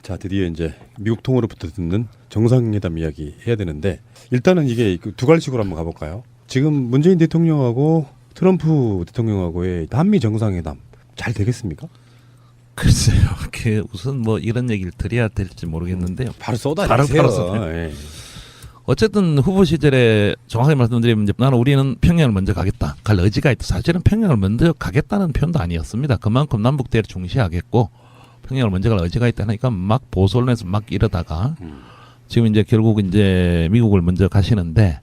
자, 드디어 이제 미국 통으로부터 듣는 정상회담 이야기 해야 되는데 일단은 이게 두 갈식으로 한번 가볼까요? 지금 문재인 대통령하고 트럼프 대통령하고의 한미 정상회담 잘 되겠습니까? 글쎄요. 우선 뭐 이런 얘기를 드려야 될지 모르겠는데요. 바로 쏟아내세요. 바로 예. 어쨌든 후보 시절에 정확하게 말씀드리면 이제 나는 우리는 평양을 먼저 가겠다. 갈 의지가 있다. 사실은 평양을 먼저 가겠다는 표현도 아니었습니다. 그만큼 남북 대를 중시하겠고 평양을 먼저 갈 의지가 있다 하니까 막 보수 언론에서 막 이러다가 지금 이제 결국 이제 미국을 먼저 가시는데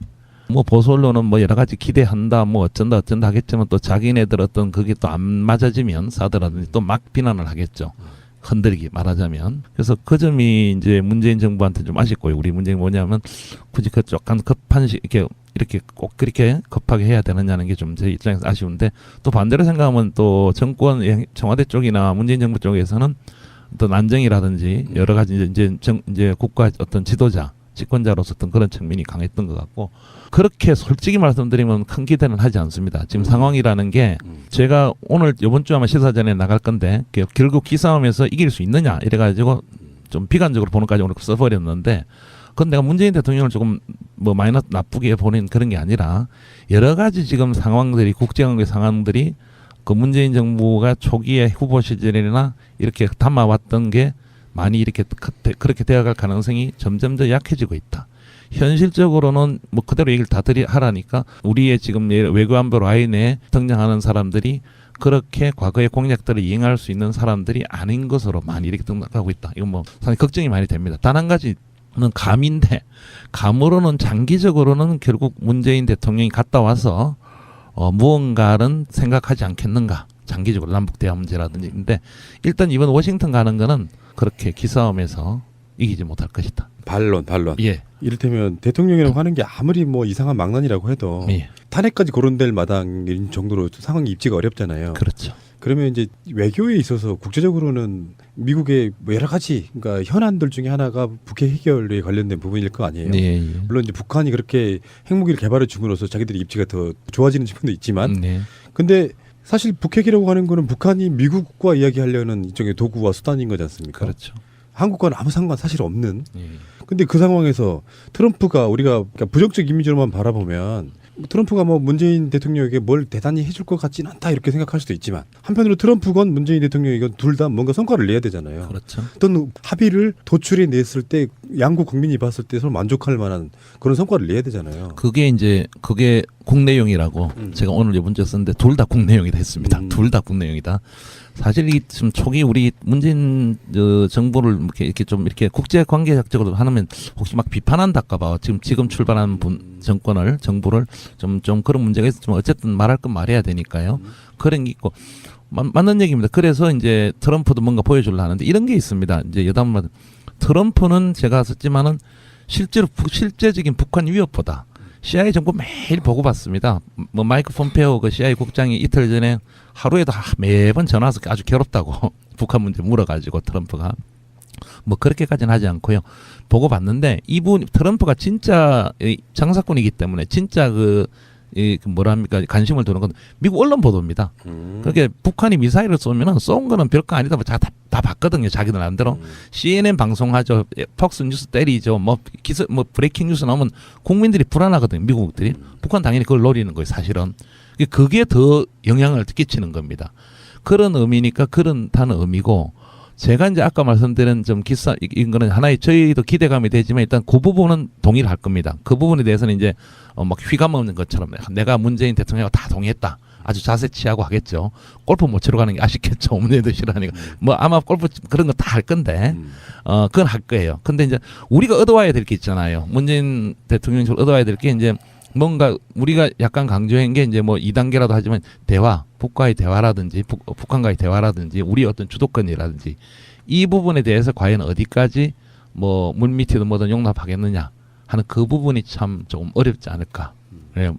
뭐 보수 언론은 뭐 여러 가지 기대한다 뭐 어쩐다 하겠지만 또 자기네들 어떤 그게 또 안 맞아지면 사드라든지 또 막 비난을 하겠죠. 흔들기 말하자면. 그래서 그 점이 이제 문재인 정부한테 좀 아쉽고요. 우리 문제가 뭐냐면 굳이 그 약간 급한 이렇게 꼭 그렇게 급하게 해야 되느냐는 게 좀 제 입장에서 아쉬운데 또 반대로 생각하면 또 정권 청와대 쪽이나 문재인 정부 쪽에서는 어떤 안정이라든지 여러 가지 이제 국가 어떤 지도자 집권자로서 어떤 그런 측면이 강했던 것 같고 그렇게 솔직히 말씀드리면 큰 기대는 하지 않습니다. 지금 상황이라는 게 제가 오늘 이번 주 아마 시사전에 나갈 건데 결국 기싸움에서 이길 수 있느냐 이래가지고 좀 비관적으로 보는까지 오늘 써버렸는데 그건 내가 문재인 대통령을 조금 뭐 마이너스 나쁘게 보는 그런 게 아니라 여러 가지 지금 상황들이 국제관계 상황들이 그 문재인 정부가 초기에 후보 시절이나 이렇게 담아왔던 게 많이 이렇게 그렇게 되어갈 가능성이 점점 더 약해지고 있다. 현실적으로는 뭐 그대로 얘기를 다 하라니까 우리의 지금 외교안보 라인에 등장하는 사람들이 그렇게 과거의 공약들을 이행할 수 있는 사람들이 아닌 것으로 많이 이렇게 등장하고 있다. 이건 뭐 상당히 걱정이 많이 됩니다. 단 한 가지는 감인데 감으로는 장기적으로는 결국 문재인 대통령이 갔다 와서 무언가는 생각하지 않겠는가. 장기적으로 남북 대화 문제라든지. 근데 일단 이번 워싱턴 가는 거는 그렇게 기싸움에서 이기지 못할 것이다. 반론. 예. 이를테면 대통령이라고 하는 게 아무리 뭐 이상한 망난이라고 해도 예. 탄핵까지 거론될 마당인 정도로 상황이 입지가 어렵잖아요. 그렇죠. 그러면 이제 외교에 있어서 국제적으로는 미국의 여러 가지 그러니까 현안들 중에 하나가 북핵 해결에 관련된 부분일 거 아니에요. 예. 물론 이제 북한이 그렇게 핵무기를 개발해 줌으로써 자기들의 입지가 더 좋아지는 측면도 있지만, 네. 근데 사실 북핵이라고 하는 거는 북한이 미국과 이야기하려는 일종의 도구와 수단인 거지 않습니까? 그렇죠. 한국과는 아무 상관 사실 없는. 예. 근데 그 상황에서 트럼프가 우리가 그러니까 부정적 이미지로만 바라보면 트럼프가 뭐 문재인 대통령에게 뭘 대단히 해줄 것 같지는 않다 이렇게 생각할 수도 있지만 한편으로 트럼프건 문재인 대통령이건 둘 다 뭔가 성과를 내야 되잖아요. 그렇죠. 어떤 합의를 도출해 냈을 때 양국 국민이 봤을 때 서로 만족할 만한 그런 성과를 내야 되잖아요. 그게 국내용이라고 제가 오늘 이번 주에 썼는데 둘 다 국내용이 됐습니다. 둘 다 국내용이다. 사실 이 지금 초기 우리 문재인 정부를 이렇게 좀 이렇게 국제 관계학적으로 하면 혹시 막 비판한다까봐 지금 출발한 정부를 좀 그런 문제가 있었지만 어쨌든 말할 건 말해야 되니까요. 그런 게 있고 맞는 얘기입니다. 그래서 이제 트럼프도 뭔가 보여주려 하는데 이런 게 있습니다. 이제 여담마다 트럼프는 제가 썼지만은 실제적인 북한 위협보다 CIA 정보 매일 보고 봤습니다. 뭐 마이크 폼페오 그 CIA 국장이 이틀 전에 하루에도 매번 전화 와서 아주 괴롭다고 북한 문제 물어가지고 트럼프가 뭐 그렇게까지는 하지 않고요. 보고 봤는데 트럼프가 진짜 장사꾼이기 때문에 진짜 뭐랍니까 관심을 두는 건 미국 언론 보도입니다. 그렇게 북한이 미사일을 쏘면은 쏜 거는 별거 아니다. 다 봤거든요. 자기들 나름대로. CNN 방송하죠. 폭스 뉴스 때리죠. 뭐 브레이킹 뉴스 나오면 국민들이 불안하거든요. 미국들이. 북한 당연히 그걸 노리는 거예요. 사실은. 그게 더 영향을 끼치는 겁니다. 그런 의미니까 그런다는 의미고 제가 이제 아까 말씀드린 좀 이런 거는 하나의 저희도 기대감이 되지만 일단 그 부분은 동의를 할 겁니다. 그 부분에 대해서는 이제 막 휘감 없는 것처럼 내가 문재인 대통령과 다 동의했다. 아주 자세 취하고 하겠죠. 골프 못 치러 가는 게 아쉽겠죠. 문재인도 싫어하니까. 뭐 아마 골프 그런 거 다 할 건데, 그건 할 거예요. 근데 이제 우리가 얻어와야 될 게 있잖아요. 문재인 대통령이 얻어와야 될 게 이제 뭔가 우리가 약간 강조한 게 이제 뭐 2단계라도 하지만 북과의 대화라든지 북한과의 대화라든지 우리 어떤 주도권이라든지 이 부분에 대해서 과연 어디까지 뭐 물밑이든 뭐든 용납하겠느냐 하는 그 부분이 참 조금 어렵지 않을까.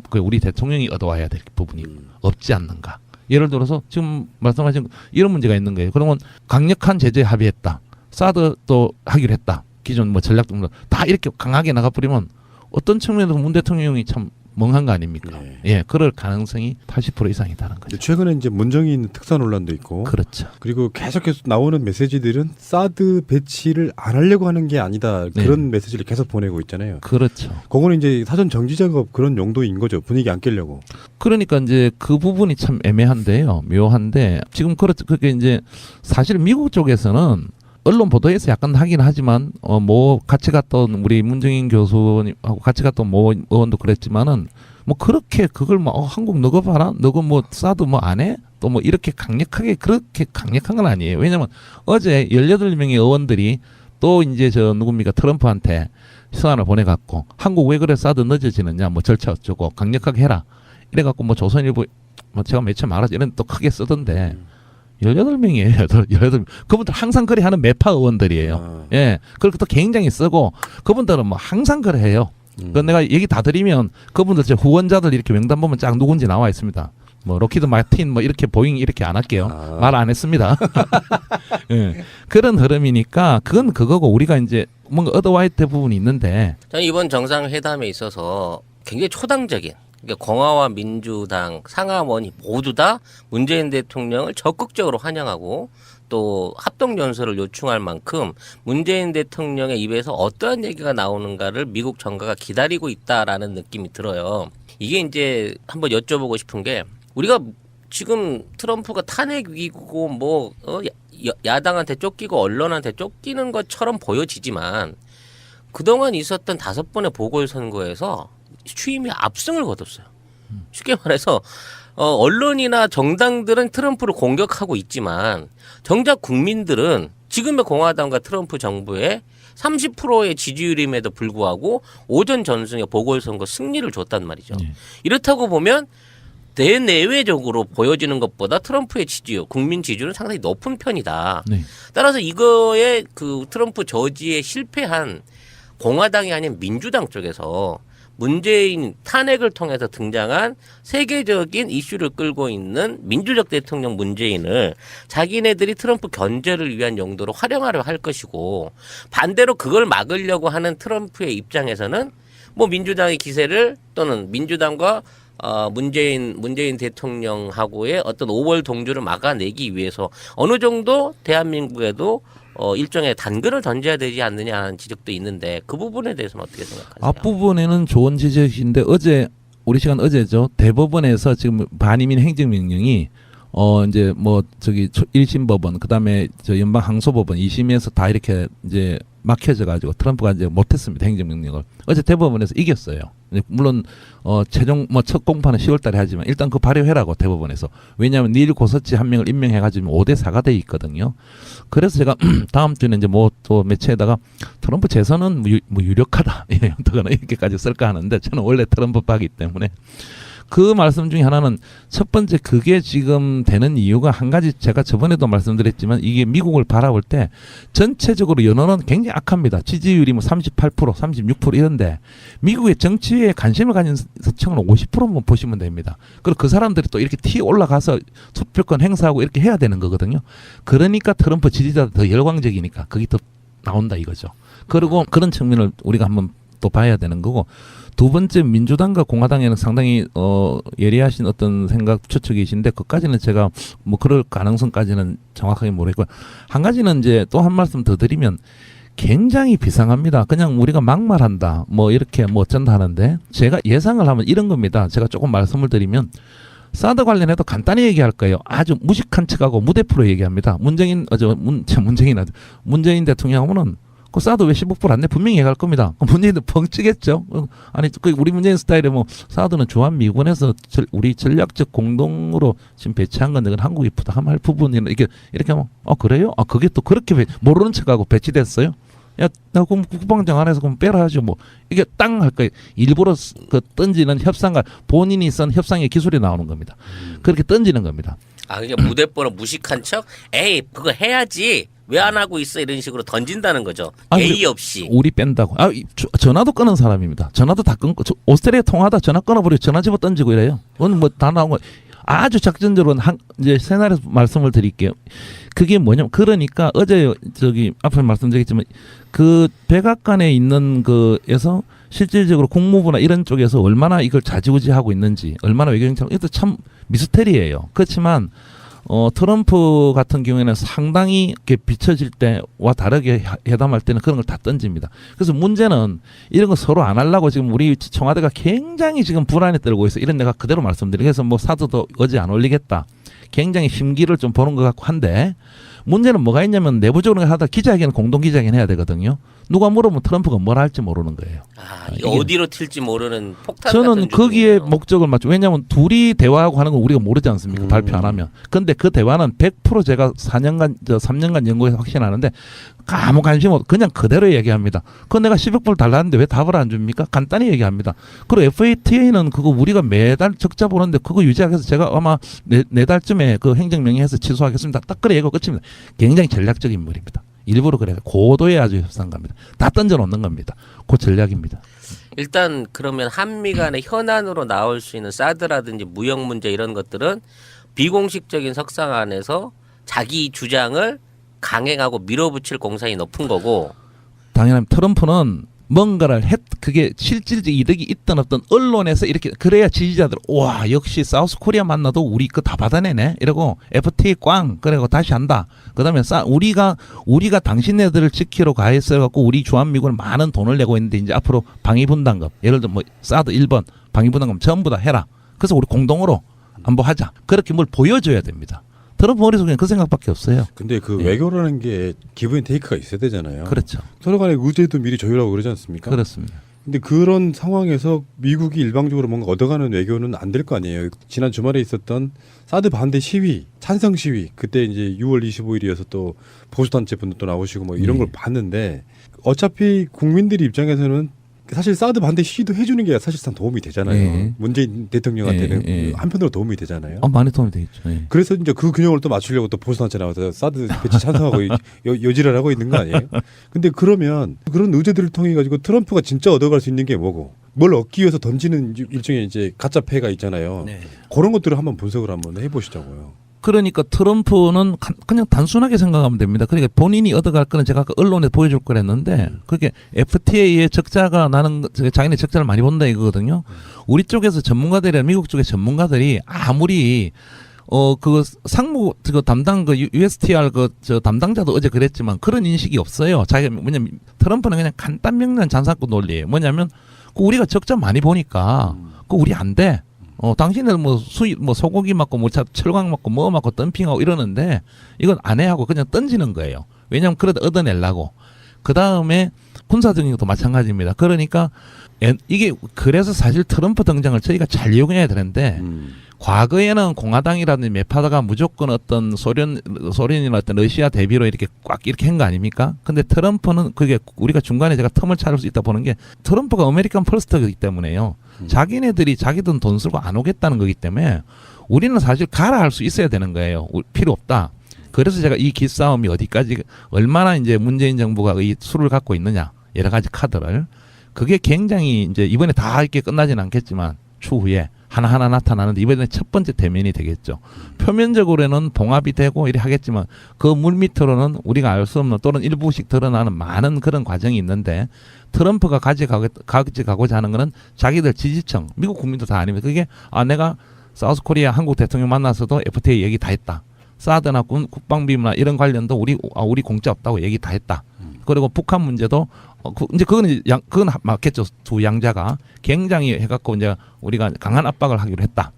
그 우리 대통령이 얻어와야 될 부분이 없지 않는가. 예를 들어서 지금 말씀하신 이런 문제가 있는 거예요. 그러면 강력한 제재 합의했다. 사드도 하기로 했다. 기존 뭐 전략도 다 이렇게 강하게 나가버리면 어떤 측면에서 문 대통령이 참 멍한 거 아닙니까? 네. 예, 그럴 가능성이 80% 이상이다는 근데 거죠. 최근에 이제 문정인 특사 논란도 있고 그렇죠. 그리고 계속해서 나오는 메시지들은 사드 배치를 안 하려고 하는 게 아니다 그런 메시지를 계속 보내고 있잖아요. 그렇죠. 그거는 이제 사전 정지 작업 그런 용도인 거죠. 분위기 안 깨려고. 그러니까 이제 그 부분이 참 애매한데요. 묘한데 지금 그게 이제 사실 미국 쪽에서는 언론 보도에서 약간 하긴 하지만 뭐 같이 갔던 우리 문정인 교수님하고 같이 갔던 뭐 의원도 그랬지만은 뭐 그렇게 그걸 뭐 한국 너거 봐라 너거 뭐 사드 뭐 안 해? 또 뭐 이렇게 강력하게 그렇게 강력한 건 아니에요. 왜냐면 어제 18명의 의원들이 또 이제 저 누굽니까 트럼프한테 서한을 보내갖고 한국 왜 그래 사드 늦어지느냐 뭐 절차 어쩌고 강력하게 해라 이래갖고 뭐 조선일보 뭐 제가 매체 말하지 이런 또 크게 쓰던데 18명이에요. 18명. 그분들 항상 그래 하는 매파 의원들이에요. 예. 그렇게 또 굉장히 쓰고 그분들은 뭐 항상 그래 해요. 그 내가 얘기 다 드리면 그분들 제 후원자들 이렇게 명단 보면 쫙 누군지 나와 있습니다. 뭐 로키드 마틴 뭐 이렇게 보잉 이렇게 안 할게요. 말 안 했습니다. 예. 그런 흐름이니까 그건 그거고 우리가 이제 뭔가 얻어와야 될 부분이 있는데 저는 이번 정상회담에 있어서 굉장히 초당적인 그러니까 공화와 민주당 상하원이 모두 다 문재인 대통령을 적극적으로 환영하고 또 합동연설을 요청할 만큼 문재인 대통령의 입에서 어떠한 얘기가 나오는가를 미국 정가가 기다리고 있다라는 느낌이 들어요. 이게 이제 한번 여쭤보고 싶은 게 우리가 지금 트럼프가 탄핵 위기고 뭐 야당한테 쫓기고 언론한테 쫓기는 것처럼 보여지지만 그동안 있었던 5번의 보궐선거에서 취임이 압승을 거뒀어요. 쉽게 말해서 언론이나 정당들은 트럼프를 공격하고 있지만 정작 국민들은 지금의 공화당과 트럼프 정부의 30%의 지지율임에도 불구하고 오전 전승의 보궐선거 승리를 줬단 말이죠. 이렇다고 보면 대내외적으로 보여지는 것보다 트럼프의 지지율, 국민 지지율은 상당히 높은 편이다. 네. 따라서 이거에 그 트럼프 저지에 실패한 공화당이 아닌 민주당 쪽에서 문재인 탄핵을 통해서 등장한 세계적인 이슈를 끌고 있는 민주적 대통령 문재인을 자기네들이 트럼프 견제를 위한 용도로 활용하려 할 것이고 반대로 그걸 막으려고 하는 트럼프의 입장에서는 뭐 민주당의 기세를 또는 민주당과 문재인 대통령하고의 어떤 5월 동조를 막아내기 위해서 어느 정도 대한민국에도 일종의 단근을 던져야 되지 않느냐는 지적도 있는데 그 부분에 대해서는 어떻게 생각하세요? 앞부분에는 좋은 지적인데 어제 우리 시간 어제죠. 대법원에서 지금 반이민 행정명령이 이제 뭐 저기 1심 법원 그다음에 저 연방 항소법원 2심에서 다 이렇게 이제 막혀져 가지고 트럼프가 이제 못했습니다. 행정명령을. 어제 대법원에서 이겼어요. 물론 최종 뭐 첫 공판은 10월 달에 하지만 일단 그 발효해라고 대법원에서. 왜냐하면 닐 고서치 한 명을 임명해 가지고 5대 4가 돼 있거든요. 그래서 제가 다음 주에는 이제 뭐 또 매체에다가 트럼프 재선은 뭐 유력하다. 예, 어떡하나 이렇게까지 쓸까 하는데 저는 원래 트럼프 파기 때문에 그 말씀 중에 하나는 첫 번째 그게 지금 되는 이유가 한 가지 제가 저번에도 말씀드렸지만 이게 미국을 바라볼 때 전체적으로 여론은 굉장히 악합니다. 지지율이 뭐 38%, 36% 이런데 미국의 정치에 관심을 가진 층은 50%만 보시면 됩니다. 그리고 그 사람들이 또 이렇게 튀어 올라가서 투표권 행사하고 이렇게 해야 되는 거거든요. 그러니까 트럼프 지지자들 더 열광적이니까 그게 더 나온다 이거죠. 그리고 그런 측면을 우리가 한번 또 봐야 되는 거고 두 번째 민주당과 공화당에는 상당히 예리하신 어떤 생각 추측이신데 그까지는 제가 뭐 그럴 가능성까지는 정확하게 모르겠고 한 가지는 이제 또 한 말씀 더 드리면 굉장히 비상합니다. 그냥 우리가 막말한다 뭐 이렇게 뭐 어쩐다 하는데 제가 예상을 하면 이런 겁니다. 제가 조금 말씀을 드리면 사드 관련해도 간단히 얘기할 거예요. 아주 무식한 척하고 무대표로 얘기합니다. 문재인 대통령 하면은 그 사드 왜 15% 안 내? 분명히 얘기할 겁니다. 문재인도 벙찌겠죠. 아니 우리 문재인 스타일에 뭐 사드는 주한 미군에서 우리 전략적 공동으로 지금 배치한 건데 그건 한국이 부담할 부분이나 이렇게 하면 그래요? 그게 또 그렇게 모르는 척하고 배치됐어요? 야, 나 그럼 국방장 안에서 그럼 빼라 하죠. 뭐 이게 땅 할 거예요. 일부러 그 던지는 협상과 본인이 쓴 협상의 기술이 나오는 겁니다. 그렇게 던지는 겁니다. 그러니까 무대뽀로 무식한 척, 에이 그거 해야지. 왜 안 하고 있어 이런 식으로 던진다는 거죠. 예의 없이. 우리 뺀다고. 전화도 끊은 사람입니다. 전화도 다 끊고 오스트레일리아 통화하다 전화 끊어버리고 전화 집어 던지고 이래요. 그건 뭐 다 나온 거. 아주 작전적으로 이제 세나리오 말씀을 드릴게요. 그게 뭐냐면 그러니까 어제 저기 앞에 말씀드렸지만 그 백악관에 있는 그에서 실질적으로 국무부나 이런 쪽에서 얼마나 이걸 좌지우지하고 있는지, 얼마나 외교정책, 이것도 참 미스테리예요. 그렇지만 트럼프 같은 경우에는 상당히 이렇게 비춰질 때와 다르게 회담할 때는 그런 걸 다 던집니다. 그래서 문제는 이런 거 서로 안 하려고 지금 우리 청와대가 굉장히 지금 불안에 떨고 있어. 이런 내가 그대로 말씀드리고, 그래서 뭐 사드도 어제 안 올리겠다. 굉장히 심기를 좀 보는 것 같고 한데, 문제는 뭐가 있냐면 내부적으로 하다 기자회견, 공동 기자회견 해야 되거든요. 누가 물어보면 트럼프가 뭘 할지 모르는 거예요. 이게 어디로 튈지 모르는 폭탄 저는 같은 거기에 주제네요. 목적을 맞죠. 왜냐하면 둘이 대화하고 하는 건 우리가 모르지 않습니까? 발표 안 하면. 근데 그 대화는 100% 제가 3년간 연구해서 확신하는데 아무 관심 없, 그냥 그대로 얘기합니다. 그건 내가 10억 불 달라는데 왜 답을 안 줍니까? 간단히 얘기합니다. 그리고 FATA는 그거 우리가 매달 적자 보는데 그거 유지하기 위해서 제가 아마 내달쯤에 그 행정명령해서 취소하겠습니다. 딱 그래 얘기가 끝입니다. 굉장히 전략적인 인물입니다. 일부러 그래서 고도의 아주 협상가입니다. 다 던져놓는 겁니다. 그 전략입니다. 일단 그러면 한미 간의 현안으로 나올 수 있는 사드라든지 무역 문제 이런 것들은 비공식적인 석상 안에서 자기 주장을 강행하고 밀어붙일 공산이 높은 거고, 당연히 트럼프는 뭔가를 그게 실질적 이득이 있든 없든 언론에서 이렇게 그래야 지지자들 와 역시 사우스 코리아 만나도 우리 거 다 받아내네 이러고 FTA 꽝 그리고 다시 한다. 그다음에 우리가 당신네들을 지키러 가했어 갖고 우리 주한미군은 많은 돈을 내고 있는데 이제 앞으로 방위분담금 예를 들어 뭐 사드 1번 방위분담금 전부 다 해라. 그래서 우리 공동으로 한번 하자. 그렇게 뭘 보여줘야 됩니다. 트럼프 머릿속에는 그 생각밖에 없어요. 근데 그 네. 외교라는 게 기브 앤 테이크가 있어야 되잖아요. 그렇죠. 서로 간의 의제도 미리 조율하고 그러지 않습니까? 그렇습니다. 근데 그런 상황에서 미국이 일방적으로 뭔가 얻어가는 외교는 안 될 거 아니에요. 지난 주말에 있었던 사드 반대 시위, 찬성 시위, 그때 이제 6월 25일이어서 또 보수단체 분들 또 나오시고 뭐 이런 걸 봤는데 어차피 국민들이 입장에서는 사실 사드 반대 시위도 해주는 게 사실상 도움이 되잖아요. 예. 문재인 대통령한테는 예. 한편으로 도움이 되잖아요. 많이 도움이 되겠죠. 예. 그래서 이제 그 균형을 또 맞추려고 또 보수단체 나와서 사드 배치 찬성하고 요지를 하고 있는 거 아니에요? 근데 그러면 그런 의제들을 통해 가지고 트럼프가 진짜 얻어갈 수 있는 게 뭐고 뭘 얻기 위해서 던지는 일종의 이제 가짜 패가 있잖아요. 네. 그런 것들을 한번 분석을 한번 해보시자고요. 그러니까 트럼프는 그냥 단순하게 생각하면 됩니다. 그러니까 본인이 얻어갈 거는 제가 아까 언론에 보여줄 거랬는데 그게 FTA의 적자가 나는 자기네 적자를 많이 본다 이거거든요. 우리 쪽에서 전문가들이나 미국 쪽의 전문가들이 아무리 그 상무 그 담당 그 USTR 저 담당자도 어제 그랬지만 그런 인식이 없어요. 자기가 뭐냐면 트럼프는 그냥 간단 명료한 잔사꾼 논리예요. 뭐냐면 그 우리가 적자 많이 보니까 그 우리 안 돼. 당신들 뭐 수입 뭐 소고기 맞고 뭐 철강 맞고 뭐 맞고 덤핑하고 이러는데 이건 안 해 하고 그냥 던지는 거예요. 왜냐하면 그래도 얻어내려고. 그 다음에 군사적인 것도 마찬가지입니다. 그러니까 이게 그래서 사실 트럼프 등장을 저희가 잘 이용해야 되는데 과거에는 공화당이라든지 매파다가 무조건 어떤 소련이나 어떤 러시아 대비로 이렇게 꽉 이렇게 한 거 아닙니까? 근데 트럼프는 그게 우리가 중간에 제가 틈을 찾을 수 있다 보는 게 트럼프가 아메리칸 퍼스트이기 때문에요. 자기네들이 자기들 돈 쓰고 안 오겠다는 거기 때문에 우리는 사실 가라 할 수 있어야 되는 거예요. 필요 없다. 그래서 제가 이 기싸움이 어디까지 얼마나 이제 문재인 정부가 이 수를 갖고 있느냐 여러 가지 카드를 그게 굉장히 이제 이번에 다 이렇게 끝나지는 않겠지만 추후에 하나하나 나타나는데 이번에 첫 번째 대면이 되겠죠. 표면적으로는 봉합이 되고 이렇게 하겠지만 그 물밑으로는 우리가 알 수 없는 또는 일부씩 드러나는 많은 그런 과정이 있는데 트럼프가 가져가고자 하는 거는 자기들 지지층 미국 국민도 다 아닙니다. 그게 내가 사우스 코리아 한국 대통령 만나서도 FTA 얘기 다 했다. 사드나 국방비나 이런 관련도 우리 공짜 없다고 얘기 다 했다. 그리고 북한 문제도 이제 그건 맞겠죠. 두 양자가 굉장히 해갖고 이제 우리가 강한 압박을 하기로 했다.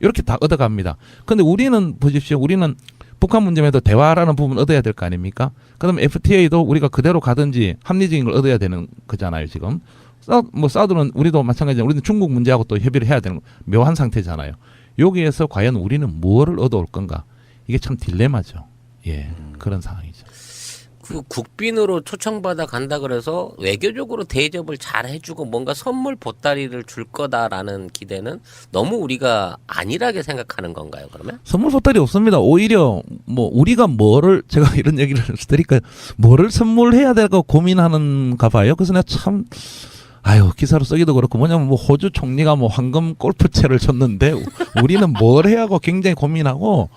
이렇게 다 얻어갑니다. 근데 우리는 보십시오. 우리는 북한 문제에도 대화라는 부분 얻어야 될 거 아닙니까? 그다음에 FTA도 우리가 그대로 가든지 합리적인 걸 얻어야 되는 거잖아요. 지금 사드는 우리도 마찬가지잖아요. 우리는 중국 문제하고 또 협의를 해야 되는 묘한 상태잖아요. 여기에서 과연 우리는 뭐를 얻어올 건가? 이게 참 딜레마죠. 예, 그런 상황이죠. 그 국빈으로 초청받아 간다 그래서 외교적으로 대접을 잘 해주고 뭔가 선물 보따리를 줄 거다라는 기대는 너무 우리가 안일하게 생각하는 건가요? 그러면 선물 보따리 없습니다. 오히려 뭐 우리가 제가 이런 얘기를 드릴까요? 뭐를 선물해야 될까 고민하는가 봐요. 그래서 내가 참 기사로 쓰기도 그렇고 뭐냐면 뭐 호주 총리가 뭐 황금 골프채를 줬는데 우리는 뭘 해야 하고 굉장히 고민하고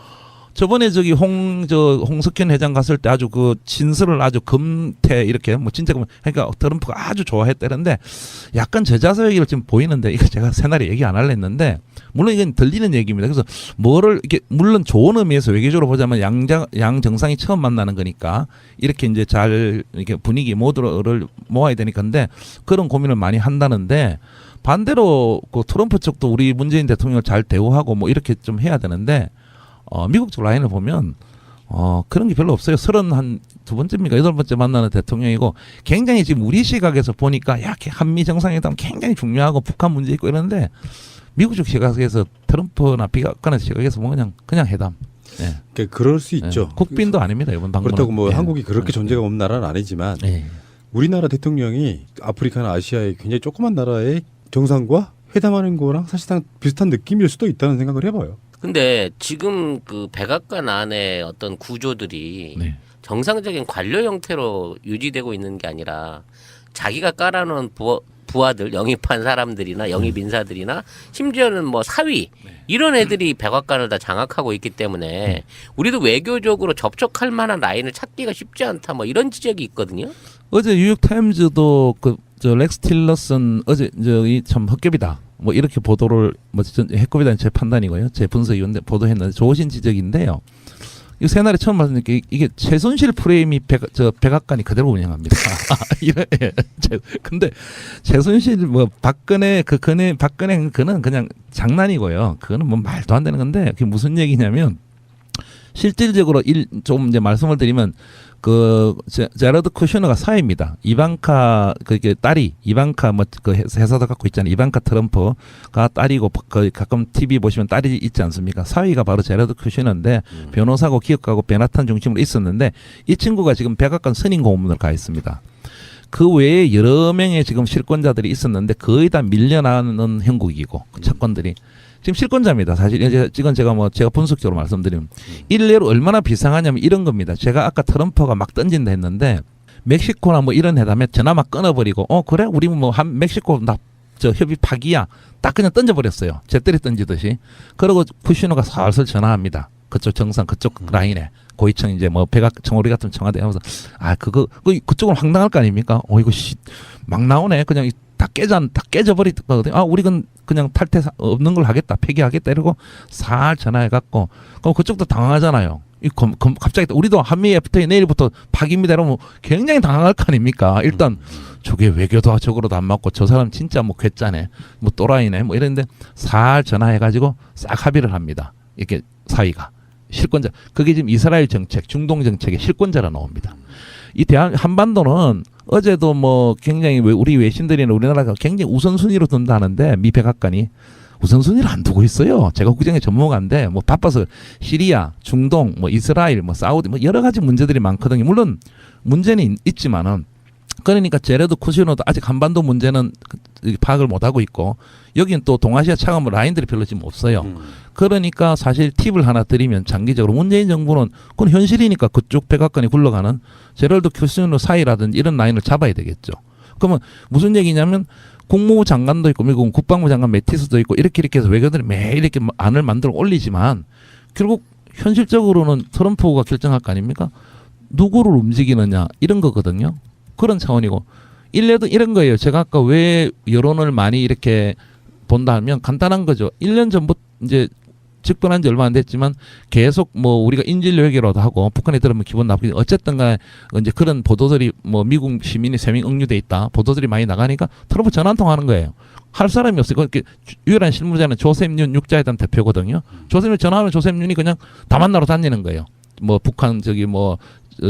저번에 저기 홍석현 회장 갔을 때 아주 그 진술을 아주 금태 이렇게 뭐 진짜 그러니까 트럼프가 아주 좋아했다는데 약간 저자서 얘기를 지금 보이는데 이거 제가 새날에 얘기 안 하려 했는데 물론 이건 들리는 얘기입니다. 그래서 뭐를 이게 물론 좋은 의미에서 외교적으로 보자면 양 정상이 처음 만나는 거니까 이렇게 이제 잘 이렇게 분위기 모두를 모아야 되니까 근데 그런 고민을 많이 한다는데 반대로 그 트럼프 쪽도 우리 문재인 대통령을 잘 대우하고 뭐 이렇게 좀 해야 되는데 미국 쪽 라인을 보면 그런 게 별로 없어요. 32번째입니까? 8번째 만나는 대통령이고 굉장히 지금 우리 시각에서 보니까 야, 한미 정상회담 굉장히 중요하고 북한 문제 있고 이러는데 미국 쪽 시각에서 트럼프나 백악관의 시각에서 뭐 그냥 회담. 예. 그러니까 그럴 수 있죠. 예. 국빈도 아닙니다. 이번 방문. 그렇다고 뭐 예. 한국이 그렇게 존재가 없는 나라는 아니지만 예. 우리나라 대통령이 아프리카나 아시아의 굉장히 조그만 나라의 정상과 회담하는 거랑 사실상 비슷한 느낌일 수도 있다는 생각을 해봐요. 근데 지금 그 백악관 안에 어떤 구조들이 네. 정상적인 관료 형태로 유지되고 있는 게 아니라 자기가 깔아놓은 부하들, 영입한 사람들이나 영입 인사들이나 심지어는 뭐 사위 이런 애들이 백악관을 다 장악하고 있기 때문에 우리도 외교적으로 접촉할 만한 라인을 찾기가 쉽지 않다 뭐 이런 지적이 있거든요. 어제 뉴욕 타임즈도 저 렉스 틸러슨 어제 저이 참 헛개비다. 뭐 이렇게 보도를 뭐 해kop이다는 제 판단이고요. 제 분석이었는데 보도했는데 좋으신 지적인데요. 이 새날에 처음 봤을 때 이게 최순실 프레임이 백악관이 그대로 운영합니다. 근데 최순실 뭐 박근혜 그는 그냥 장난이고요. 그거는 뭐 말도 안 되는 건데 그게 무슨 얘기냐면 실질적으로 좀 이제 말씀을 드리면 그 제러드 쿠슈너가 사위입니다. 이방카 그게 딸이 이방카 뭐 그 회사도 갖고 있잖아요. 이방카 트럼프가 딸이고 그 가끔 TV 보시면 딸이 있지 않습니까? 사위가 바로 제러드 쿠슈너인데 변호사고 기업가고 베나탄 중심으로 있었는데 이 친구가 지금 백악관 선임 고문을 가 있습니다. 그 외에 여러 명의 지금 실권자들이 있었는데 거의 다 밀려나는 형국이고 그 채권들이 지금 실권자입니다. 사실 이건 제가 분석적으로 말씀드리면 일례로 얼마나 비상하냐면 이런 겁니다. 제가 아까 트럼프가 막 던진다 했는데 멕시코나 뭐 이런 회담에 전화 막 끊어버리고 그래 우리 뭐 한 멕시코 저 협의 파기야 딱 그냥 던져버렸어요. 재떨이 던지듯이. 그러고 쿠시노가 살살 전화합니다. 그쪽 정상 그쪽 라인에 고위층 이제 뭐 청와대 같은 청와대 하면서 그쪽은 황당할 거 아닙니까? 이거 막 나오네. 그냥 다 깨져버리거든요. 우리 그냥 탈퇴 없는 걸 하겠다, 폐기하겠다 이러고 살 전화해갖고 그럼 그쪽도 당황하잖아요. 갑자기 우리도 한미 FTA 내일부터 파기입니다 이러면 굉장히 당황할 거 아닙니까? 일단 저게 외교도 적으로도 안 맞고 저 사람 진짜 뭐 괴짜네, 뭐 또라이네, 뭐 이랬는데 살 전화해가지고 싹 합의를 합니다. 이렇게 사위가 실권자. 그게 지금 이스라엘 정책, 중동 정책의 실권자라 나옵니다. 이 한반도는 어제도 뭐 굉장히 우리 외신들이나 우리나라가 굉장히 우선순위로 둔다는데 미 백악관이 우선순위를 안 두고 있어요. 제가 국정의 전문가인데 뭐 바빠서 시리아, 중동, 뭐 이스라엘, 뭐 사우디 뭐 여러 가지 문제들이 많거든요. 물론 문제는 있지만은 그러니까 제레드 쿠시노도 아직 한반도 문제는 파악을 못 하고 있고 여기는 또 동아시아 차관 라인들이 별로 지금 없어요. 그러니까 사실 팁을 하나 드리면 장기적으로 문재인 정부는 그건 현실이니까 그쪽 백악관이 굴러가는 제럴드 쿠시노 사이라든지 이런 라인을 잡아야 되겠죠. 그러면 무슨 얘기냐면 국무부 장관도 있고 미국 국방부 장관 매티스도 있고 이렇게 해서 외교들이 매일 이렇게 안을 만들어 올리지만 결국 현실적으로는 트럼프가 결정할 거 아닙니까? 누구를 움직이느냐 이런 거거든요. 그런 차원이고 일례도 이런 거예요. 제가 아까 왜 여론을 많이 이렇게 본다 하면 간단한 거죠. 1년 전부터 이제 집권한 지 얼마 안 됐지만 계속 뭐 우리가 인질로 회계로도 하고 북한에 들으면 기분 나쁘게 어쨌든 간에 이제 그런 보도들이 뭐 미국 시민이 3명 억류돼 있다. 보도들이 많이 나가니까 트럼프 전화 한 통 하는 거예요. 할 사람이 없어요. 그 유일한 실무자는 조셉 윤 육자회담 대표거든요. 조셉 윤 전화하면 조셉 윤이 그냥 다 만나러 다니는 거예요. 뭐 북한 뭐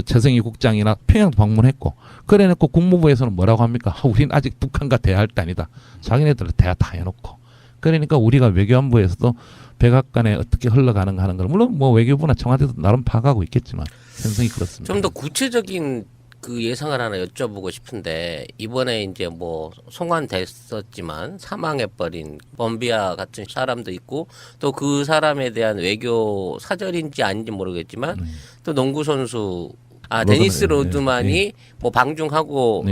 최승희 국장이나 평양 방문했고 그래놓고 국무부에서는 뭐라고 합니까? 우리는 아직 북한과 대화할 때 아니다. 자기네들 대화 다 해놓고. 그러니까 우리가 외교안보에서도 백악관에 어떻게 흘러가는가 하는 걸 물론 뭐 외교부나 청와대도 나름 파악하고 있겠지만 현상이 그렇습니다. 좀 더 구체적인 그 예상을 하나 여쭤보고 싶은데 이번에 이제 뭐 송환됐었지만 사망해버린 범비아 같은 사람도 있고 또 그 사람에 대한 외교 사절인지 아닌지 모르겠지만 또 농구 선수 데니스 로드만이 뭐 방중하고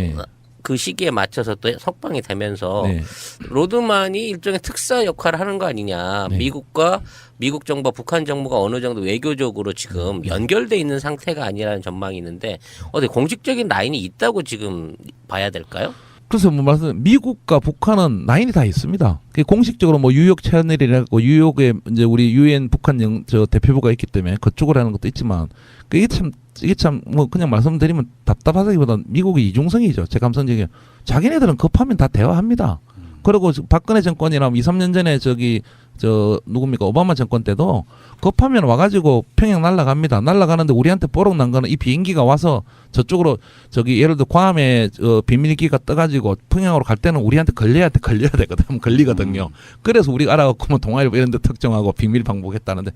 그 시기에 맞춰서 또 석방이 되면서 네. 로드만이 일종의 특사 역할을 하는 거 아니냐. 네. 미국과 미국 정부와 북한 정부가 어느 정도 외교적으로 지금 연결돼 있는 상태가 아니라는 전망이 있는데 어디 공식적인 라인이 있다고 지금 봐야 될까요? 그래서 뭐 말씀 미국과 북한은 라인이 다 있습니다. 그게 공식적으로 뭐 뉴욕 채널이라고 뉴욕에 이제 우리 유엔 북한 저 대표부가 있기 때문에 그쪽으로 하는 것도 있지만 이게 참 뭐 그냥 말씀드리면 답답하다기보다 미국의 이중성이죠. 제 감성적인 자기네들은 급하면 다 대화합니다. 그리고 박근혜 정권이나 2, 3년 전에 저 누굽니까 오바마 정권 때도 급하면 와가지고 평양 날아갑니다. 날아가는데 우리한테 뽀록 난 거는 이 비행기가 와서 저쪽으로 예를 들어 괌에 비밀기가 떠가지고 평양으로 갈 때는 우리한테 걸려야 되거든. 걸리거든요. 그래서 우리가 알아갖고 뭐 동아일보 이런 데 특정하고 비밀 방북했다는데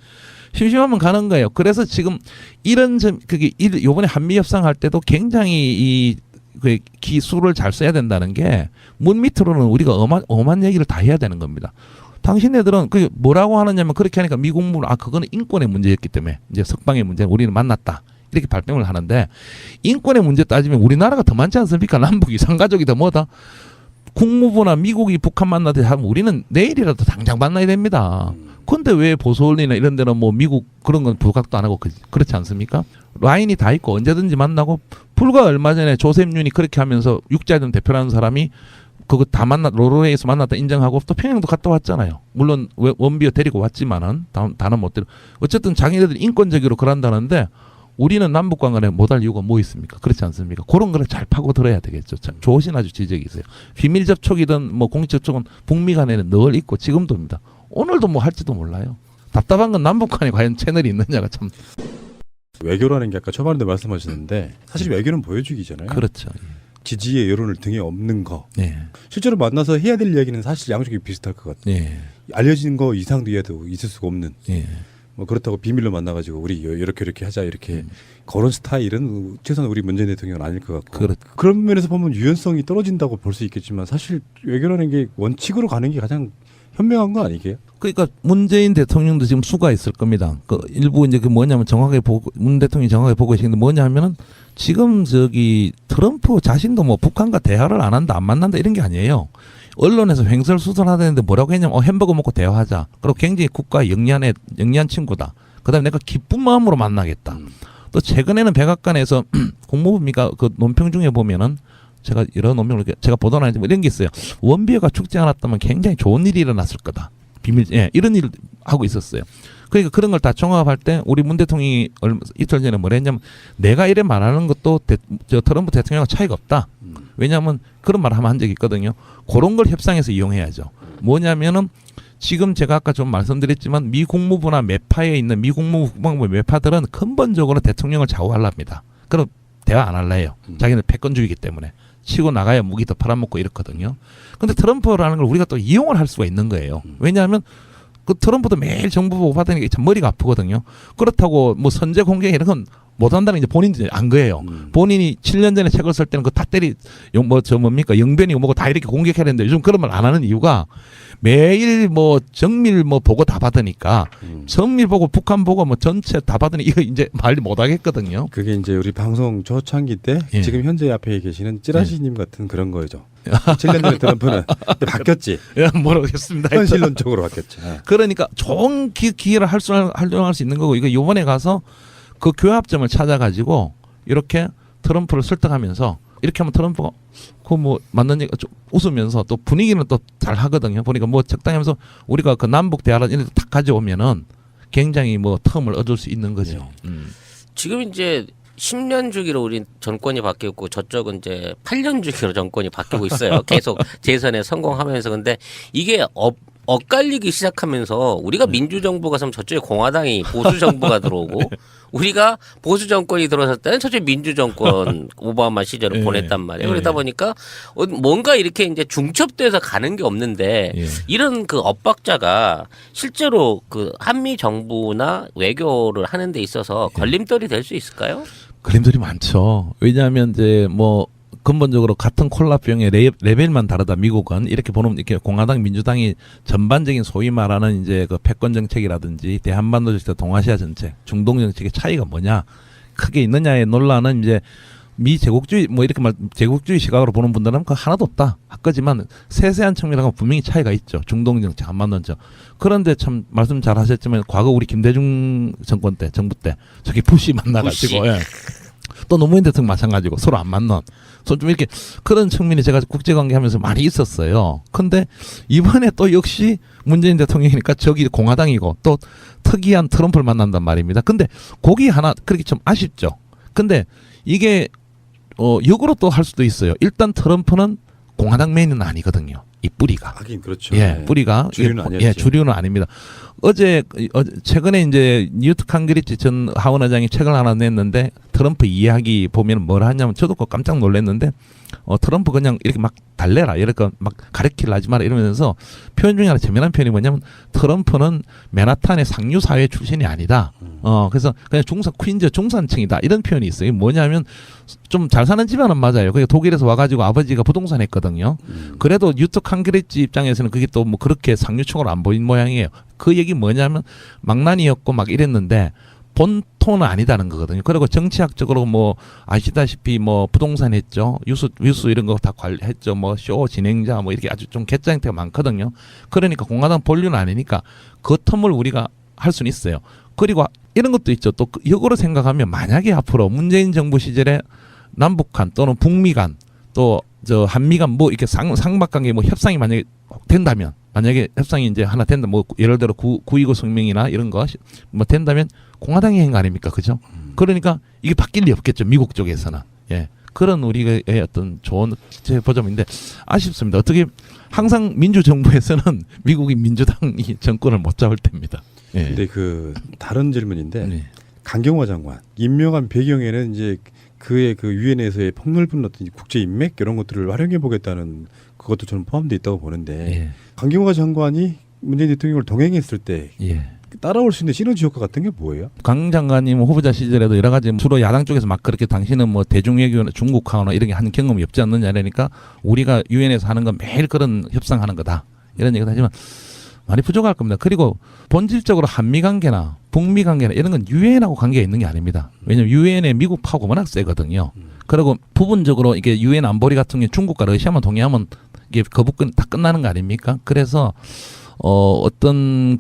심심하면 가는 거예요. 그래서 지금 이런 그게 요번에 한미 협상 할 때도 굉장히 그 기술을 잘 써야 된다는 게 문 밑으로는 우리가 엄한 얘기를 다 해야 되는 겁니다. 당신네들은 그 뭐라고 하느냐면 그렇게 하니까 미 국무는 그거는 인권의 문제였기 때문에 이제 석방의 문제는 우리는 만났다. 이렇게 발뺌을 하는데 인권의 문제 따지면 우리나라가 더 많지 않습니까? 남북 이산가족이 더 뭐다. 국무부나 미국이 북한 만나듯이 하면 우리는 내일이라도 당장 만나야 됩니다. 근데 왜 보수언론이나 이런 데는 뭐 미국 그런 건 부각도 안 하고 그렇지 않습니까? 라인이 다 있고 언제든지 만나고 불과 얼마 전에 조셉윤이 그렇게 하면서 육자전 대표라는 사람이 그거 다 노르웨이에서 만났다 인정하고 또 평양도 갔다 왔잖아요. 물론 원비어 데리고 왔지만은 다는 못 데리고 어쨌든 자기네들 인권적으로 그런다는데 우리는 남북 관계에 못할 이유가 뭐 있습니까? 그렇지 않습니까? 그런 거를 잘 파고 들어야 되겠죠. 조신 아주 지적이 있어요. 비밀 접촉이든 뭐 공식 접촉은 북미 간에는 늘 있고 지금도입니다. 오늘도 뭐 할지도 몰라요. 답답한 건 남북 간에 과연 채널이 있느냐가 참. 외교라는 게 아까 초반에도 말씀하셨는데 사실 외교는 보여주기잖아요. 그렇죠. 지지의 여론을 등에 업는 거. 네. 실제로 만나서 해야 될 이야기는 사실 양쪽이 비슷할 것 같아요. 네. 알려진 거 이상도 해도 있을 수가 없는. 네. 뭐 그렇다고 비밀로 만나가지고 우리 이렇게 하자 이렇게 그런 스타일은 최소한 우리 문재인 대통령은 아닐 것 같고 그런 면에서 보면 유연성이 떨어진다고 볼 수 있겠지만 사실 외교라는 게 원칙으로 가는 게 가장 현명한 거 아니게요? 그러니까 문재인 대통령도 지금 수가 있을 겁니다. 그 일부 이제 그 뭐냐면 정확하게 보고 문 대통령이 정확하게 보고 계시는데 뭐냐 하면은 지금 트럼프 자신도 뭐 북한과 대화를 안 한다 안 만난다 이런 게 아니에요. 언론에서 횡설수설하다는데 뭐라고 했냐면 햄버거 먹고 대화하자. 그리고 굉장히 국가 영리한 친구다. 그다음에 내가 기쁜 마음으로 만나겠다. 또 최근에는 백악관에서 국무부니까 그 논평 중에 보면은 제가 여러 논평을 제가 보도는 아니지만 이런 게 있어요. 원비어가 죽지 않았다면 굉장히 좋은 일이 일어났을 거다. 이런 일을 하고 있었어요. 그러니까 그런 걸 다 종합할 때 우리 문 대통령이 이틀 전에 뭐라 했냐면 내가 이래 말하는 것도 트럼프 대통령과 차이가 없다. 왜냐하면 그런 말을 한 적이 있거든요. 그런 걸 협상에서 이용해야죠. 뭐냐면은 지금 제가 아까 좀 말씀드렸지만 미 국무부나 매파에 있는 미 국무부 국방부 매파들은 근본적으로 대통령을 좌우하랍니다. 그럼 대화 안 할래요. 자기는 패권주의이기 때문에. 치고 나가야 무기 더 팔아먹고 이렇거든요. 근데 트럼프라는 걸 우리가 또 이용을 할 수가 있는 거예요. 왜냐하면 그 트럼프도 매일 정부 보고 받으니까 참 머리가 아프거든요. 그렇다고 뭐 선제 공개 이런 건 못한다는 이제 본인이 안 거예요. 본인이 7년 전에 책을 쓸 때는 그 다 뭡니까 영변이고 뭐고 다 이렇게 공격해야 되는데 요즘 그런 말 안 하는 이유가 매일 뭐 정밀 뭐 보고 다 받으니까 정밀 보고 북한 보고 뭐 전체 다 받으니 이거 이제 말 못 하겠거든요. 그게 이제 우리 방송 초창기 때 예. 지금 현재 앞에 계시는 찌라시님 같은 그런 거죠. 7년 전에 트럼프는 바뀌었지. 예, 모르겠습니다. 현실론적으로 바뀌었죠. 그러니까 좋은 기회를 활용할 수 있는 거고 이거 이번에 가서 그 교합점을 찾아가지고 이렇게 트럼프를 설득하면서 이렇게 하면 트럼프가 그 뭐 맞는 얘기 좀 웃으면서 또 분위기는 또 잘 하거든요. 보니까 뭐 적당히 하면서 우리가 그 남북 대화를 이런 데딱 가져오면은 굉장히 뭐 텀을 얻을 수 있는 거죠. 지금 이제 10년 주기로 우리 정권이 바뀌었고 저쪽은 이제 8년 주기로 정권이 바뀌고 있어요. 계속 재선에 성공하면서. 근데 이게 엇갈리기 시작하면서 우리가 민주정부가 서면 저쪽에 공화당이 보수정부가 들어오고 우리가 보수정권이 들어섰을 때는 저쪽에 민주정권 오바마 시절을 보냈단 말이에요. 그러다 보니까 뭔가 이렇게 이제 중첩돼서 가는 게 없는데 이런 그 엇박자가 실제로 그 한미 정부나 외교를 하는 데 있어서 걸림돌이 될 수 있을까요? 걸림돌이 많죠. 왜냐하면 이제 뭐 근본적으로 같은 콜라병의 레벨만 다르다. 미국은 이렇게 보면 이렇게 공화당, 민주당이 전반적인 소위 말하는 이제 그 패권 정책이라든지 대한반도 정책, 동아시아 정책, 중동 정책의 차이가 뭐냐 크게 있느냐의 논란은 이제 미 제국주의 뭐 이렇게 말 제국주의 시각으로 보는 분들은 그 하나도 없다. 하지만 세세한 측면하고 분명히 차이가 있죠. 중동 정책 안 맞는 점. 그런데 참 말씀 잘 하셨지만 과거 우리 김대중 정권 때 정부 때 저기 부시 만나가지고 예. 또 노무현 대통령 마찬가지고 서로 안 맞는 좀 이렇게 그런 측면이 제가 국제관계하면서 많이 있었어요. 근데 이번에 또 역시 문재인 대통령이니까 저기 공화당이고 또 특이한 트럼프를 만난단 말입니다. 근데 거기 하나 그렇게 좀 아쉽죠. 근데 이게 역으로 또 할 수도 있어요. 일단 트럼프는 공화당 메인은 아니거든요. 이 뿌리가. 하긴 그렇죠. 예, 네. 뿌리가 주류는 아니었죠. 예, 주류는 아닙니다. 최근에 이제 뉴트 칸그리치 전 하원 의장이 책을 하나 냈는데 트럼프 이야기 보면 뭘 하냐면 저도 그거 깜짝 놀랐는데 트럼프 그냥 이렇게 막 달래라 이렇게 막 가르치려 하지 마라 이러면서 표현 중에 하나 재미난 표현이 뭐냐면 트럼프는 맨하탄의 상류 사회 출신이 아니다. 그래서 그냥 퀸즈 중산층이다 이런 표현이 있어요. 이게 뭐냐면 좀 잘 사는 집안은 맞아요. 그게 독일에서 와가지고 아버지가 부동산 했거든요. 그래도 뉴트 칸그리치 입장에서는 그게 또 뭐 그렇게 상류층으로 안 보인 모양이에요. 그 얘기 뭐냐면 망난이였고 막 이랬는데 본토는 아니다는 거거든요. 그리고 정치학적으로 뭐 아시다시피 뭐 부동산 했죠. 유수 이런 거 다 관리했죠. 뭐 쇼 진행자 뭐 이렇게 아주 좀 개짜 형태가 많거든요. 그러니까 공화당 본류는 아니니까 그 텀을 우리가 할 수는 있어요. 그리고 이런 것도 있죠. 또 역으로 생각하면 만약에 앞으로 문재인 정부 시절에 남북 간 또는 북미 간 또 저 한미 간 뭐 이렇게 상박관계 뭐 협상이 만약에 된다면 만약에 협상이 이제 하나 된다 뭐 예를 들어 9.29 성명이나 이런 거 뭐 된다면 공화당이 한 거 아닙니까? 그죠? 그러니까 이게 바뀔 리 없겠죠. 미국 쪽에서는. 예. 그런 우리의 어떤 좋은 보점인데 아쉽습니다. 어떻게 항상 민주정부에서는 미국이 민주당이 정권을 못 잡을 때입니다. 예. 근데 그 다른 질문인데 네. 강경화 장관 임명한 배경에는 이제 그의 그 유엔에서의 폭넓은 어떤 국제 인맥 이런 것들을 활용해 보겠다는 그것도 저는 포함되어 있다고 보는데 예. 강경화 장관이 문재인 대통령을 동행했을 때 예. 따라올 수 있는 시너지 효과 같은 게 뭐예요? 강 장관님 후보자 시절에도 여러 가지 주로 야당 쪽에서 막 그렇게 당신은 뭐 대중외교나 중국하거나 이런 게 한 경험이 없지 않느냐 이러니까 우리가 유엔에서 하는 건 매일 그런 협상하는 거다 이런 얘기도 하지만 많이 부족할 겁니다. 그리고 본질적으로 한미 관계나 북미 관계나 이런 건 유엔하고 관계가 있는 게 아닙니다. 왜냐하면 유엔에 미국 파고 워낙 세거든요. 그리고 부분적으로 이게 유엔 안보리 같은 경우 중국과 러시아만 동의하면 이게 거부권 다 끝나는 거 아닙니까? 그래서 어떤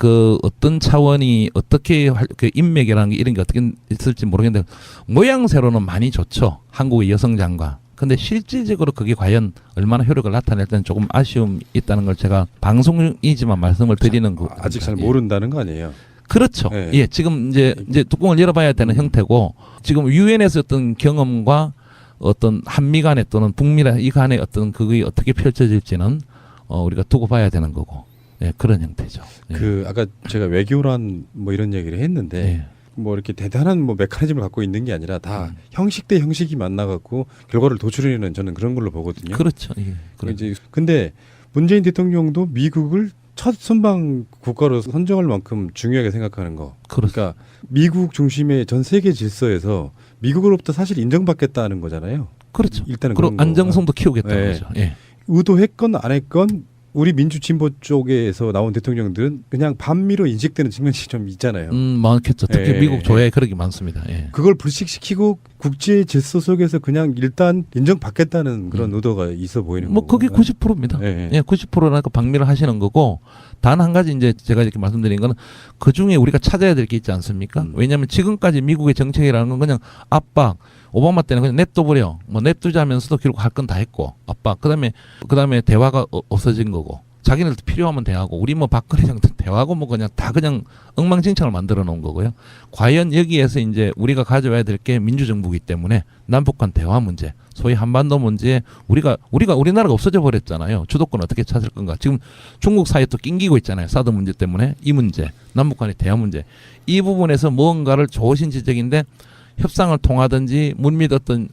차원이 어떻게 그 인맥이라는 게 이런 게 어떻게 있을지 모르겠는데 모양새로는 많이 좋죠. 한국의 여성 장관. 근데 실질적으로 그게 과연 얼마나 효력을 나타낼 때는 조금 아쉬움이 있다는 걸 제가 방송이지만 말씀을 드리는 거 아직 잘 모른다는 거 아니에요? 그렇죠. 네. 예, 지금 이제 뚜껑을 열어봐야 되는 형태고 지금 유엔에서 어떤 경험과 어떤 한미 간에 또는 북미 간의 어떤 그게 어떻게 펼쳐질지는 우리가 두고 봐야 되는 거고. 예, 그런 형태죠. 예. 그 아까 제가 외교란 뭐 이런 얘기를 했는데 예. 뭐 이렇게 대단한 뭐 메커니즘을 갖고 있는 게 아니라 다 형식 대 형식이 만나갖고 결과를 도출해내는 저는 그런 걸로 보거든요. 그렇죠. 예. 이제 근데 문재인 대통령도 미국을 첫 선방 국가로 선정할 만큼 중요하게 생각하는 거. 그러니까 미국 중심의 전 세계 질서에서 미국으로부터 사실 인정받겠다는 거잖아요. 그렇죠. 일단은 그리고 그런 안정성도 키우겠다는 네. 거죠. 예. 의도했건 안 했건 우리 민주 진보 쪽에서 나온 대통령들은 그냥 반미로 인식되는 측면이 좀 있잖아요. 많겠죠. 특히 예. 미국 조야에 그러기 많습니다. 예. 그걸 불식시키고 국제 질서 속에서 그냥 일단 인정받겠다는 그런 의도가 있어 보이는 뭐 거고. 그게 90%입니다. 예. 예, 90%라니까 방미를 하시는 거고 단 한 가지 이제 제가 이렇게 말씀드린 거는 그 중에 우리가 찾아야 될 게 있지 않습니까? 왜냐하면 지금까지 미국의 정책이라는 건 그냥 압박, 오바마 때는 그냥 냅둬버려, 뭐 냅두자면서도 결국 할 건 다 했고 압박, 그다음에 대화가 없어진 거고. 자기네들도 필요하면 대화하고 우리 뭐 박근혜 정도 대화하고 뭐 그냥 다 그냥 엉망진창을 만들어 놓은 거고요. 과연 여기에서 이제 우리가 가져와야 될 게 민주정부이기 때문에 남북한 대화 문제, 소위 한반도 문제에 우리나라가 없어져 버렸잖아요. 주도권 어떻게 찾을 건가? 지금 중국 사이에 또 낑기고 있잖아요. 사드 문제 때문에 이 문제, 남북한의 대화 문제 이 부분에서 무언가를 좋으신 지적인데 협상을 통하든지 물밑 어떤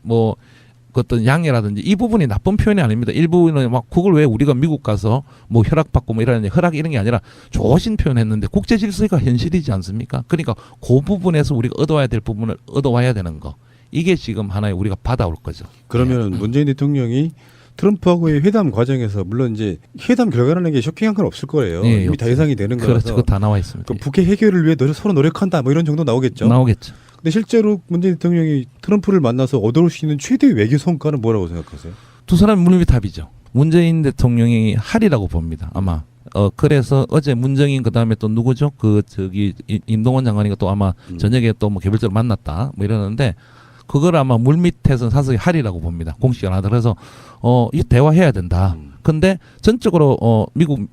양해라든지 이 부분이 나쁜 표현이 아닙니다. 일부는 막 그걸 왜 우리가 미국 가서 뭐 허락받고 뭐 이러는 허락 이런 게 아니라 좋으신 표현했는데 국제 질서가 현실이지 않습니까? 그러니까 그 부분에서 우리가 얻어와야 될 부분을 얻어와야 되는 거. 이게 지금 하나의 우리가 받아올 거죠. 그러면 문재인 대통령이 트럼프하고의 회담 과정에서 물론 이제 회담 결과라는 게 쇼킹한 건 없을 거예요. 이미 다 예상이 되는 거라서. 그렇죠. 그거 다 나와 있습니다. 그 북핵 해결을 위해 서로 노력한다 뭐 이런 정도 나오겠죠. 나오겠죠. 근데 실제로 문재인 대통령이 트럼프를 만나서 얻을 수 있는 최대의 외교 성과는 뭐라고 생각하세요? 두 사람이 물밑합이죠. 문재인 대통령이 할이라고 봅니다. 아마. 그래서 어제 문정인 그다음에 또 누구죠? 임동원 장관이가 또 아마 저녁에 또 뭐 개별적으로 만났다 뭐 이러는데 그걸 아마 물밑에서 사석이 할이라고 봅니다. 공식이 안 하더라도. 그래서 이 대화해야 된다. 근데 전적으로 미국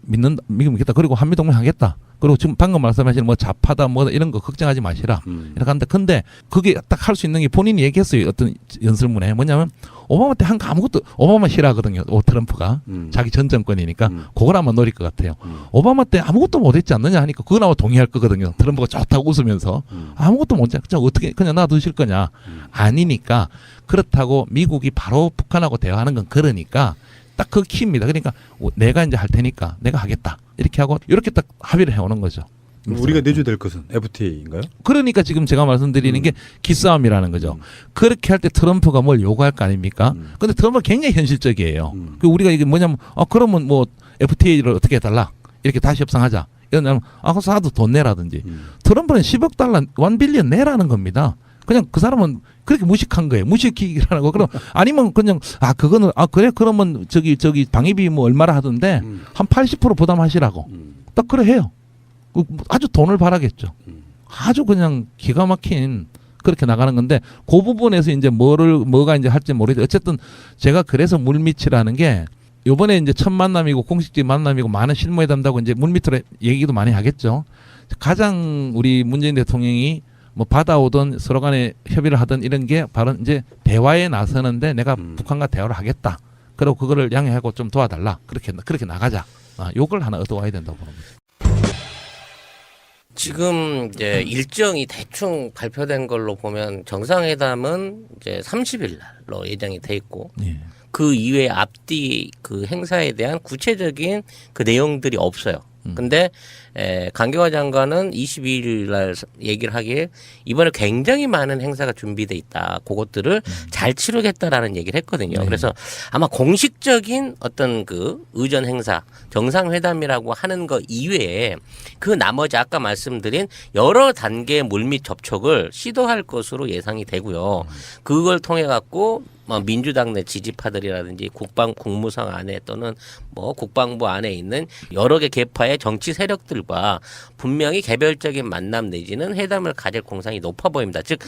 믿겠다. 그리고 한미 동맹 하겠다. 그리고 지금 방금 말씀하신 뭐 좌파다 뭐 이런 거 걱정하지 마시라. 이렇게 하는데 근데 그게 딱 할 수 있는 게 본인이 얘기했어요. 어떤 연설문에 뭐냐면 오바마 때 한 거 아무것도 오바마 싫어하거든요. 트럼프가 자기 전 정권이니까 그걸 아마 노릴 것 같아요. 오바마 때 아무것도 못했지 않느냐 하니까 그건 아마 동의할 거거든요. 트럼프가 좋다고 웃으면서 아무것도 못했지. 어떻게 그냥 놔두실 거냐? 아니니까 그렇다고 미국이 바로 북한하고 대화하는 건 그러니까 딱 그 키입니다. 그러니까 내가 이제 할 테니까 내가 하겠다. 이렇게 하고 이렇게 딱 합의를 해오는 거죠. 우리가 내줘야 될 것은 FTA인가요? 그러니까 지금 제가 말씀드리는 게 기싸움이라는 거죠. 그렇게 할 때 트럼프가 뭘 요구할 거 아닙니까? 근데 트럼프가 굉장히 현실적이에요. 그 우리가 이게 뭐냐면 그러면 뭐 FTA를 어떻게 해달라 이렇게 다시 협상하자. 이러면 그래서 나도 돈 내라든지. 트럼프는 10억 달러 1 빌리언 내라는 겁니다. 그냥 그 사람은 그렇게 무식한 거예요. 무식이라는 거. 그럼 아니면 그냥 그거는 그래 그러면 저기 방위비 뭐 얼마라 하던데 한 80% 부담하시라고. 딱 그래 해요. 아주 돈을 바라겠죠. 아주 그냥 기가 막힌 그렇게 나가는 건데 그 부분에서 이제 뭐가 이제 할지 모르겠는데 어쨌든 제가 그래서 물밑이라는 게 요번에 이제 첫 만남이고 공식적인 만남이고 많은 실무회담다고 이제 물밑으로 얘기도 많이 하겠죠. 가장 우리 문재인 대통령이 뭐 받아오던 서로 간에 협의를 하던 이런 게 바로 이제 대화에 나서는데 내가 북한과 대화를 하겠다. 그리고 그거를 양해하고 좀 도와달라. 그렇게 나가자. 요걸 하나 얻어와야 된다고 보는 거죠. 지금 이제 일정이 대충 발표된 걸로 보면 정상회담은 이제 30일 날로 예정이 돼 있고 예. 그 이외에 앞뒤 그 행사에 대한 구체적인 그 내용들이 없어요. 근데 강경화 장관은 22일 날 얘기를 하기에 이번에 굉장히 많은 행사가 준비돼 있다. 그것들을 잘 치르겠다라는 얘기를 했거든요. 네. 그래서 아마 공식적인 어떤 그 의전 행사, 정상회담이라고 하는 거 이외에 그 나머지 아까 말씀드린 여러 단계의 물밑 접촉을 시도할 것으로 예상이 되고요. 그걸 통해 갖고 민주당 내 지지파들이라든지 국무성 안에 또는 뭐 국방부 안에 있는 여러 개 계파의 정치 세력들과 분명히 개별적인 만남 내지는 회담을 가질 공산이 높아 보입니다. 즉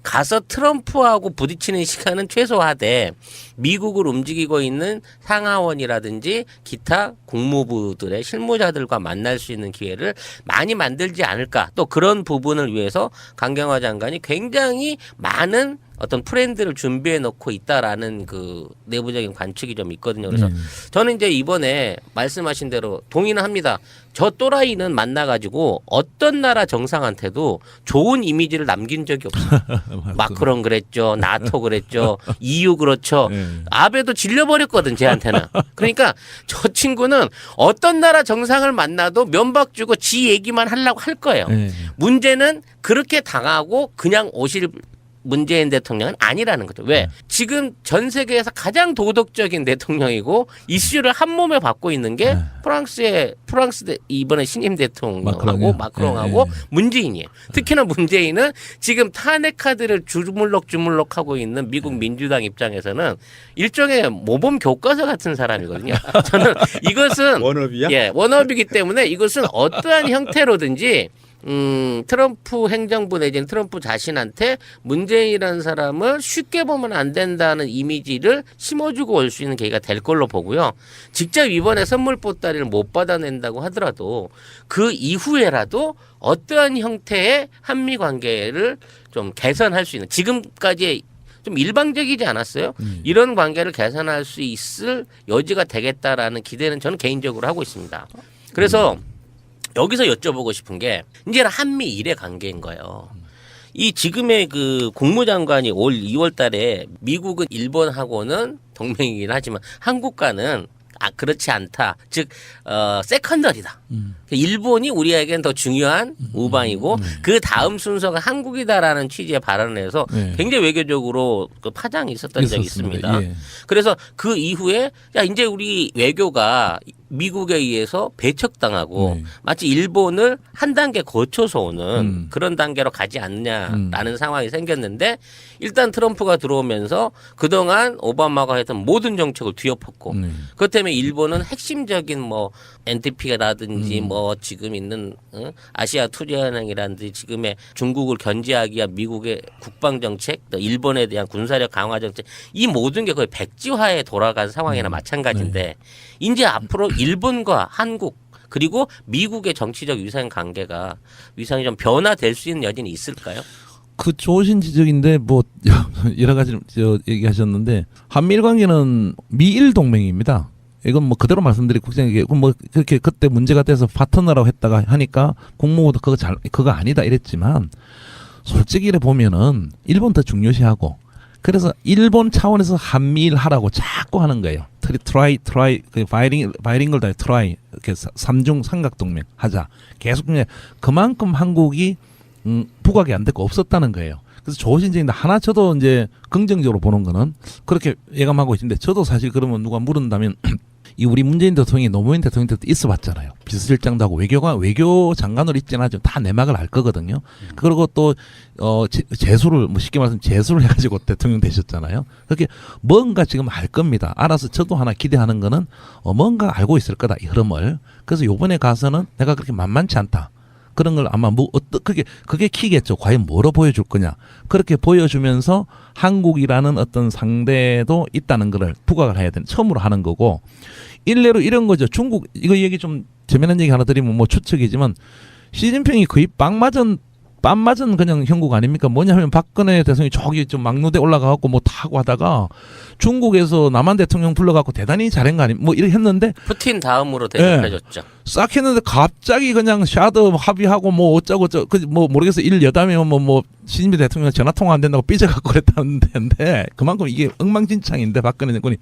가서 트럼프하고 부딪히는 시간은 최소화돼 미국을 움직이고 있는 상하원이라든지 기타 국무부들의 실무자들과 만날 수 있는 기회를 많이 만들지 않을까. 또 그런 부분을 위해서 강경화 장관이 굉장히 많은 어떤 프렌드를 준비해 놓고 있다라는 그 내부적인 관측이 좀 있거든요. 그래서 저는 이제 이번에 말씀하신 대로 동의는 합니다. 저 또라이는 만나가지고 어떤 나라 정상한테도 좋은 이미지를 남긴 적이 없어요. 마크롱 그랬죠. 나토 그랬죠. EU 그렇죠. 아베도 질려버렸거든, 쟤한테는. 그러니까 저 친구는 어떤 나라 정상을 만나도 면박 주고 지 얘기만 하려고 할 거예요. 문제는 그렇게 당하고 그냥 오실 문재인 대통령은 아니라는 거죠. 왜? 지금 전 세계에서 가장 도덕적인 대통령이고 이슈를 한 몸에 받고 있는 게 프랑스 이번에 신임 대통령하고 마크롱하고 문재인이에요. 특히나 문재인은 지금 탄핵 카드를 주물럭 하고 있는 미국 민주당 입장에서는 일종의 모범 교과서 같은 사람이거든요. 저는 이것은 워너비야? 예, 워너비이기 때문에 이것은 어떠한 형태로든지 트럼프 행정부 내지는 트럼프 자신한테 문재인이라는 사람을 쉽게 보면 안 된다는 이미지를 심어주고 올 수 있는 계기가 될 걸로 보고요. 직접 이번에 선물 보따리를 못 받아낸다고 하더라도 그 이후에라도 어떠한 형태의 한미 관계를 좀 개선할 수 있는 지금까지 좀 일방적이지 않았어요? 이런 관계를 개선할 수 있을 여지가 되겠다라는 기대는 저는 개인적으로 하고 있습니다. 그래서 여기서 여쭤보고 싶은 게 이제는 한미 일의 관계인 거예요. 이 지금의 그 국무장관이 올 2월 달에 미국은 일본하고는 동맹이긴 하지만 한국과는 그렇지 않다. 즉 세컨더리다. 일본이 우리에겐 더 중요한 우방이고 그 다음 순서가 한국이다라는 취지의 발언을 해서 굉장히 외교적으로 그 파장이 있었던 적이 있습니다. 예. 그래서 그 이후에 이제 우리 외교가 미국에 의해서 배척당하고 네. 마치 일본을 한 단계 거쳐서 오는 음. 그런 단계로 가지 않느냐라는 상황이 생겼는데 일단 트럼프가 들어오면서 그동안 오바마가 했던 모든 정책을 뒤엎었고 그것 때문에 일본은 핵심적인 뭐 NTP라든지 뭐 지금 있는 아시아 투자은행이라든지 지금의 중국을 견제하기 위한 미국의 국방 정책, 또 일본에 대한 군사력 강화 정책 이 모든 게 거의 백지화에 돌아간 상황이나 마찬가지인데 이제 앞으로 일본과 한국 그리고 미국의 정치적 위상이 좀 변화될 수 있는 여지는 있을까요? 그 좋으신 지적인데 뭐 여러 가지 얘기하셨는데 한미일 관계는 미일 동맹입니다. 이건 뭐 그대로 말씀드리고 국장에게 뭐 그렇게 그때 문제가 돼서 파트너라고 했다가 하니까 국무부도 그거 아니다 이랬지만 솔직히 이래 보면은 일본 더 중요시하고 그래서 일본 차원에서 한미일 하라고 자꾸 하는 거예요. 트라이 바이링걸 다 트라이 이렇게 삼중 삼각 동맹 하자. 계속 그만큼 한국이 부각이 안 됐고 없었다는 거예요. 그래서 좋으신 점인데 하나 저도 이제 긍정적으로 보는 거는 그렇게 예감하고 있는데 저도 사실 그러면 누가 물은다면 이 우리 문재인 대통령이 노무현 대통령 때도 있어봤잖아요. 비서실장도 하고 외교 장관으로 있지는 않지만 다 내막을 알 거거든요. 그리고 또 재수를 뭐 쉽게 말해서 재수를 해가지고 대통령 되셨잖아요. 그렇게 뭔가 지금 알 겁니다. 알아서 저도 하나 기대하는 거는 뭔가 알고 있을 거다 이 흐름을. 그래서 요번에 가서는 내가 그렇게 만만치 않다. 그런 걸 아마 뭐 그게 키겠죠. 과연 뭐로 보여줄 거냐. 그렇게 보여주면서 한국이라는 어떤 상대도 있다는 거를 부각을 해야 되는 처음으로 하는 거고 일례로 이런 거죠. 중국 이거 얘기 좀 재미난 얘기 하나 드리면 뭐 추측이지만 시진핑이 거의 빰 맞은 그냥 형국 아닙니까? 뭐냐면 박근혜 대통령이 저기 좀 막루대 올라가갖고 뭐 타고 하다가 중국에서 남한 대통령 불러갖고 대단히 잘한 거 아니? 뭐 이렇게 했는데 푸틴 다음으로 대접해줬죠. 싹 했는데 갑자기 그냥 샤드 합의하고 뭐 어쩌고 뭐 모르겠어 일 여담이면 뭐 시진핑 대통령 전화 통화 안 된다고 삐져갖고 그랬다는데 그만큼 이게 엉망진창인데 박근혜 정권이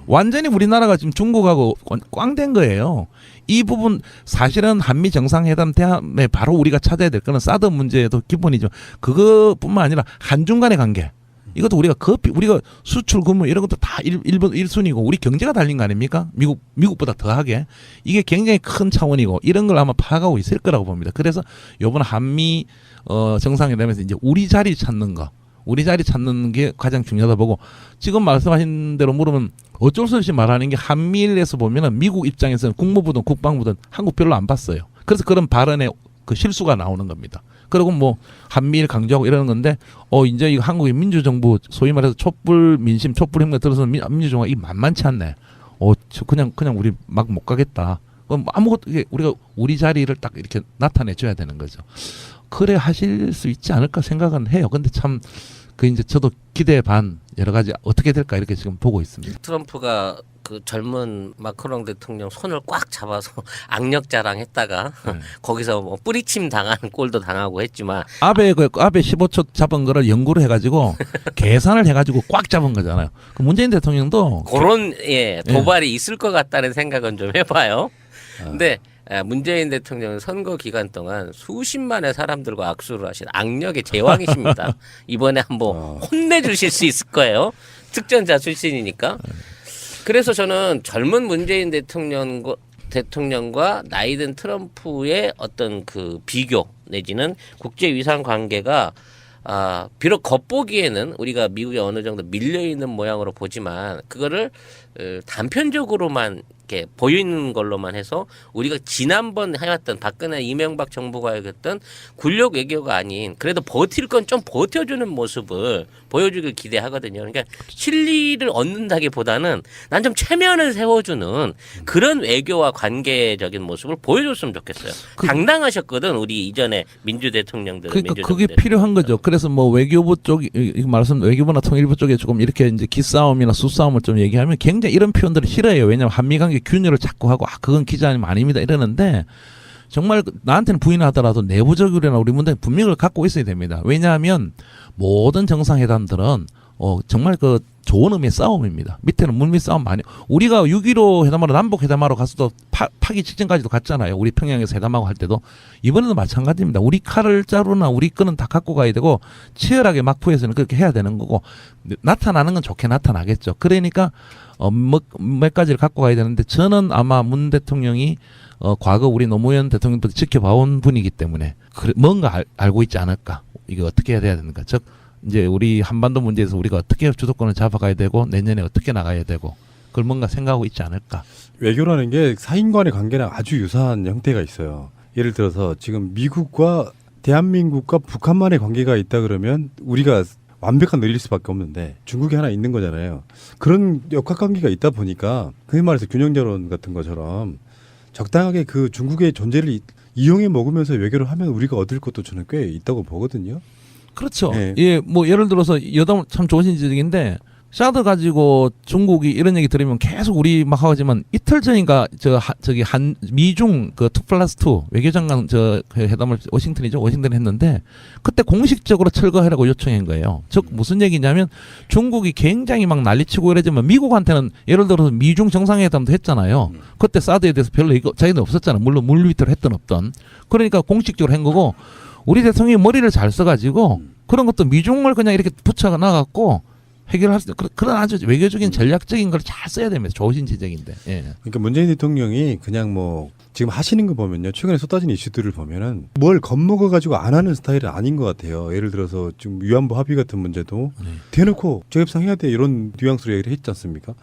완전히 우리나라가 지금 중국하고 꽝된 거예요. 이 부분 사실은 한미 정상회담 대함에 바로 우리가 찾아야 될 거는 사드 문제도 기본이죠. 그것뿐만 아니라 한중 간의 관계. 이것도 우리가 수출 근무 이런 것도 다 일본 1순위고 우리 경제가 달린 거 아닙니까? 미국보다 더하게. 이게 굉장히 큰 차원이고 이런 걸 아마 파악하고 있을 거라고 봅니다. 그래서 이번 한미 정상회담에서 이제 우리 자리 찾는 게 가장 중요하다 보고 지금 말씀하신 대로 물으면 어쩔 수 없이 말하는 게 한미일에서 보면은 미국 입장에서는 국무부든 국방부든 한국 별로 안 봤어요. 그래서 그런 발언에 그 실수가 나오는 겁니다. 그리고 뭐 한미일 강조하고 이러는 건데 이제 이거 한국의 민주정부 소위 말해서 촛불 민심 촛불 혁명 들어서 민주정부가 이 만만치 않네. 그냥 우리 막 못 가겠다. 아무것도 우리가 우리 자리를 딱 이렇게 나타내 줘야 되는 거죠. 그래 하실 수 있지 않을까 생각은 해요. 근데 참 그 이제 저도 기대 반 여러 가지 어떻게 될까 이렇게 지금 보고 있습니다. 트럼프가 그 젊은 마크롱 대통령 손을 꽉 잡아서 악력 자랑했다가 거기서 뭐 뿌리침 당하는 꼴도 당하고 했지만 아베 15초 잡은 거를 연구를 해가지고 계산을 해가지고 꽉 잡은 거잖아요. 그 문재인 대통령도 그런 도발이 있을 것 같다는 생각은 좀 해봐요. 근데 문재인 대통령은 선거 기간 동안 수십만의 사람들과 악수를 하신 악력의 제왕이십니다. 이번에 한번 혼내주실 수 있을 거예요. 특전자 출신이니까. 그래서 저는 젊은 문재인 대통령과 나이든 트럼프의 어떤 그 비교 내지는 국제 위상 관계가 비록 겉보기에는 우리가 미국에 어느 정도 밀려 있는 모양으로 보지만 그거를 단편적으로만 이렇게 보이는 걸로만 해서 우리가 지난번 해왔던 박근혜 이명박 정부가 했던 굴욕 외교가 아닌 그래도 버틸 건 좀 버텨주는 모습을 보여주길 기대하거든요. 그러니까 실리를 얻는다기보다는 난 좀 체면을 세워주는 그런 외교와 관계적인 모습을 보여줬으면 좋겠어요. 당당하셨거든 우리 이전에 민주 대통령들. 그러니까 그게 필요한 거죠. 그래서 뭐 외교부 쪽 외교부나 통일부 쪽에 조금 이렇게 이제 기싸움이나 수싸움을 좀 얘기하면 굉장히 이런 표현들을 싫어해요. 왜냐하면 한미 관계 균열을 자꾸 하고 그건 기자님 아닙니다 이러는데 정말 나한테는 부인하더라도 내부적으로나 우리 문제 분명을 갖고 있어야 됩니다. 왜냐하면 모든 정상회담들은 정말 그 좋은 의미의 싸움입니다. 밑에는 물밑 싸움 많이. 우리가 6.15 회담하러 남북 회담하러 가서도 파기 직전까지도 갔잖아요. 우리 평양에서 회담하고 할 때도 이번에도 마찬가지입니다. 우리 칼을 자루나 우리 거는 다 갖고 가야 되고 치열하게 막부에서는 그렇게 해야 되는 거고 나타나는 건 좋게 나타나겠죠. 그러니까 몇 가지를 갖고 가야 되는데 저는 아마 문 대통령이 과거 우리 노무현 대통령부터 지켜봐온 분이기 때문에 뭔가 알고 있지 않을까. 이거 어떻게 해야 되는가. 즉 이제 우리 한반도 문제에서 우리가 어떻게 주도권을 잡아가야 되고 내년에 어떻게 나가야 되고 그걸 뭔가 생각하고 있지 않을까. 외교라는 게 사인 간의 관계랑 아주 유사한 형태가 있어요. 예를 들어서 지금 미국과 대한민국과 북한만의 관계가 있다 그러면 우리가 완벽한 의리일 수밖에 없는데 중국이 하나 있는 거잖아요. 그런 역학관계가 있다 보니까 흔히 말해서 균형자론 같은 것처럼 적당하게 그 중국의 존재를 이용해 먹으면서 외교를 하면 우리가 얻을 것도 저는 꽤 있다고 보거든요. 그렇죠. 네. 예, 뭐 예를 들어서 여담 참 좋으신 지적인데 사드 가지고 중국이 이런 얘기 들으면 계속 우리 막 하지만 이틀 전인가 저기 한 미중 그 2+2 외교장관 저 회담을 워싱턴에 했는데 그때 공식적으로 철거하라고 요청한 거예요. 즉 무슨 얘기냐면 중국이 굉장히 막 난리치고 이러지만 미국한테는 예를 들어서 미중 정상회담도 했잖아요. 그때 사드에 대해서 별로 이거 자기는 없었잖아요. 물론 물 밑으로 했던 없던. 그러니까 공식적으로 한 거고 우리 대통령이 머리를 잘 써가지고 그런 것도 미중을 그냥 이렇게 붙여 나갔고 해결할 수 있는 그런 아주 외교적인 전략적인 걸 잘 써야 됩니다. 좋으신 지적인데. 예. 그러니까 문재인 대통령이 그냥 뭐 지금 하시는 거 보면요. 최근에 쏟아진 이슈들을 보면은 뭘 겁먹어 가지고 안 하는 스타일은 아닌 것 같아요. 예를 들어서 지금 위안부 합의 같은 문제도 대놓고 재협상 해야 돼 이런 뉘앙스로 얘기를 했지 않습니까?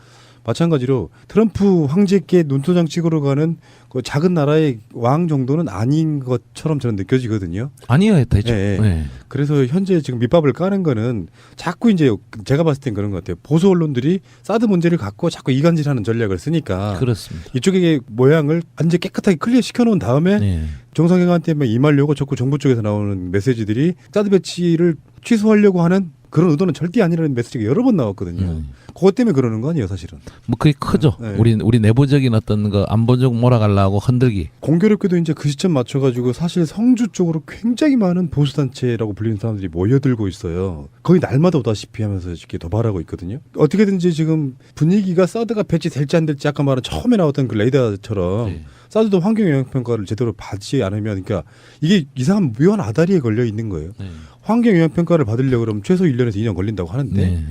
마찬가지로 트럼프 황제께 눈도장 찍으러 가는 그 작은 나라의 왕 정도는 아닌 것처럼 저는 느껴지거든요. 아니어야 되죠. 예, 예. 네. 그래서 현재 지금 밑밥을 까는 거는 자꾸 이제 제가 봤을 땐 그런 것 같아요. 보수 언론들이 사드 문제를 갖고 자꾸 이간질하는 전략을 쓰니까 그렇습니다. 이쪽의 모양을 완전 깨끗하게 클리어 시켜놓은 다음에 네. 정상회담한테 임하려고 자꾸 정부 쪽에서 나오는 메시지들이 사드 배치를 취소하려고 하는 그런 의도는 절대 아니라는 메시지가 여러 번 나왔거든요. 그것 때문에 그러는 거 아니에요, 사실은. 뭐 그게 크죠. 네. 우리 내부적인 어떤 거 안보적 몰아가려고 흔들기. 공교롭게도 이제 그 시점 맞춰가지고 사실 성주 쪽으로 굉장히 많은 보수단체라고 불리는 사람들이 모여들고 있어요. 거의 날마다 오다시피 하면서 이렇게 도발하고 있거든요. 어떻게든지 지금 분위기가 사드가 배치될지 안 될지 아까 말한 처음에 나왔던 그 레이더처럼 네. 사드도 환경영향평가를 제대로 받지 않으면 그러니까 이게 이상한 묘한 아다리에 걸려 있는 거예요. 네. 환경영향평가를 받으려고 그러면 최소 1년에서 2년 걸린다고 하는데 네.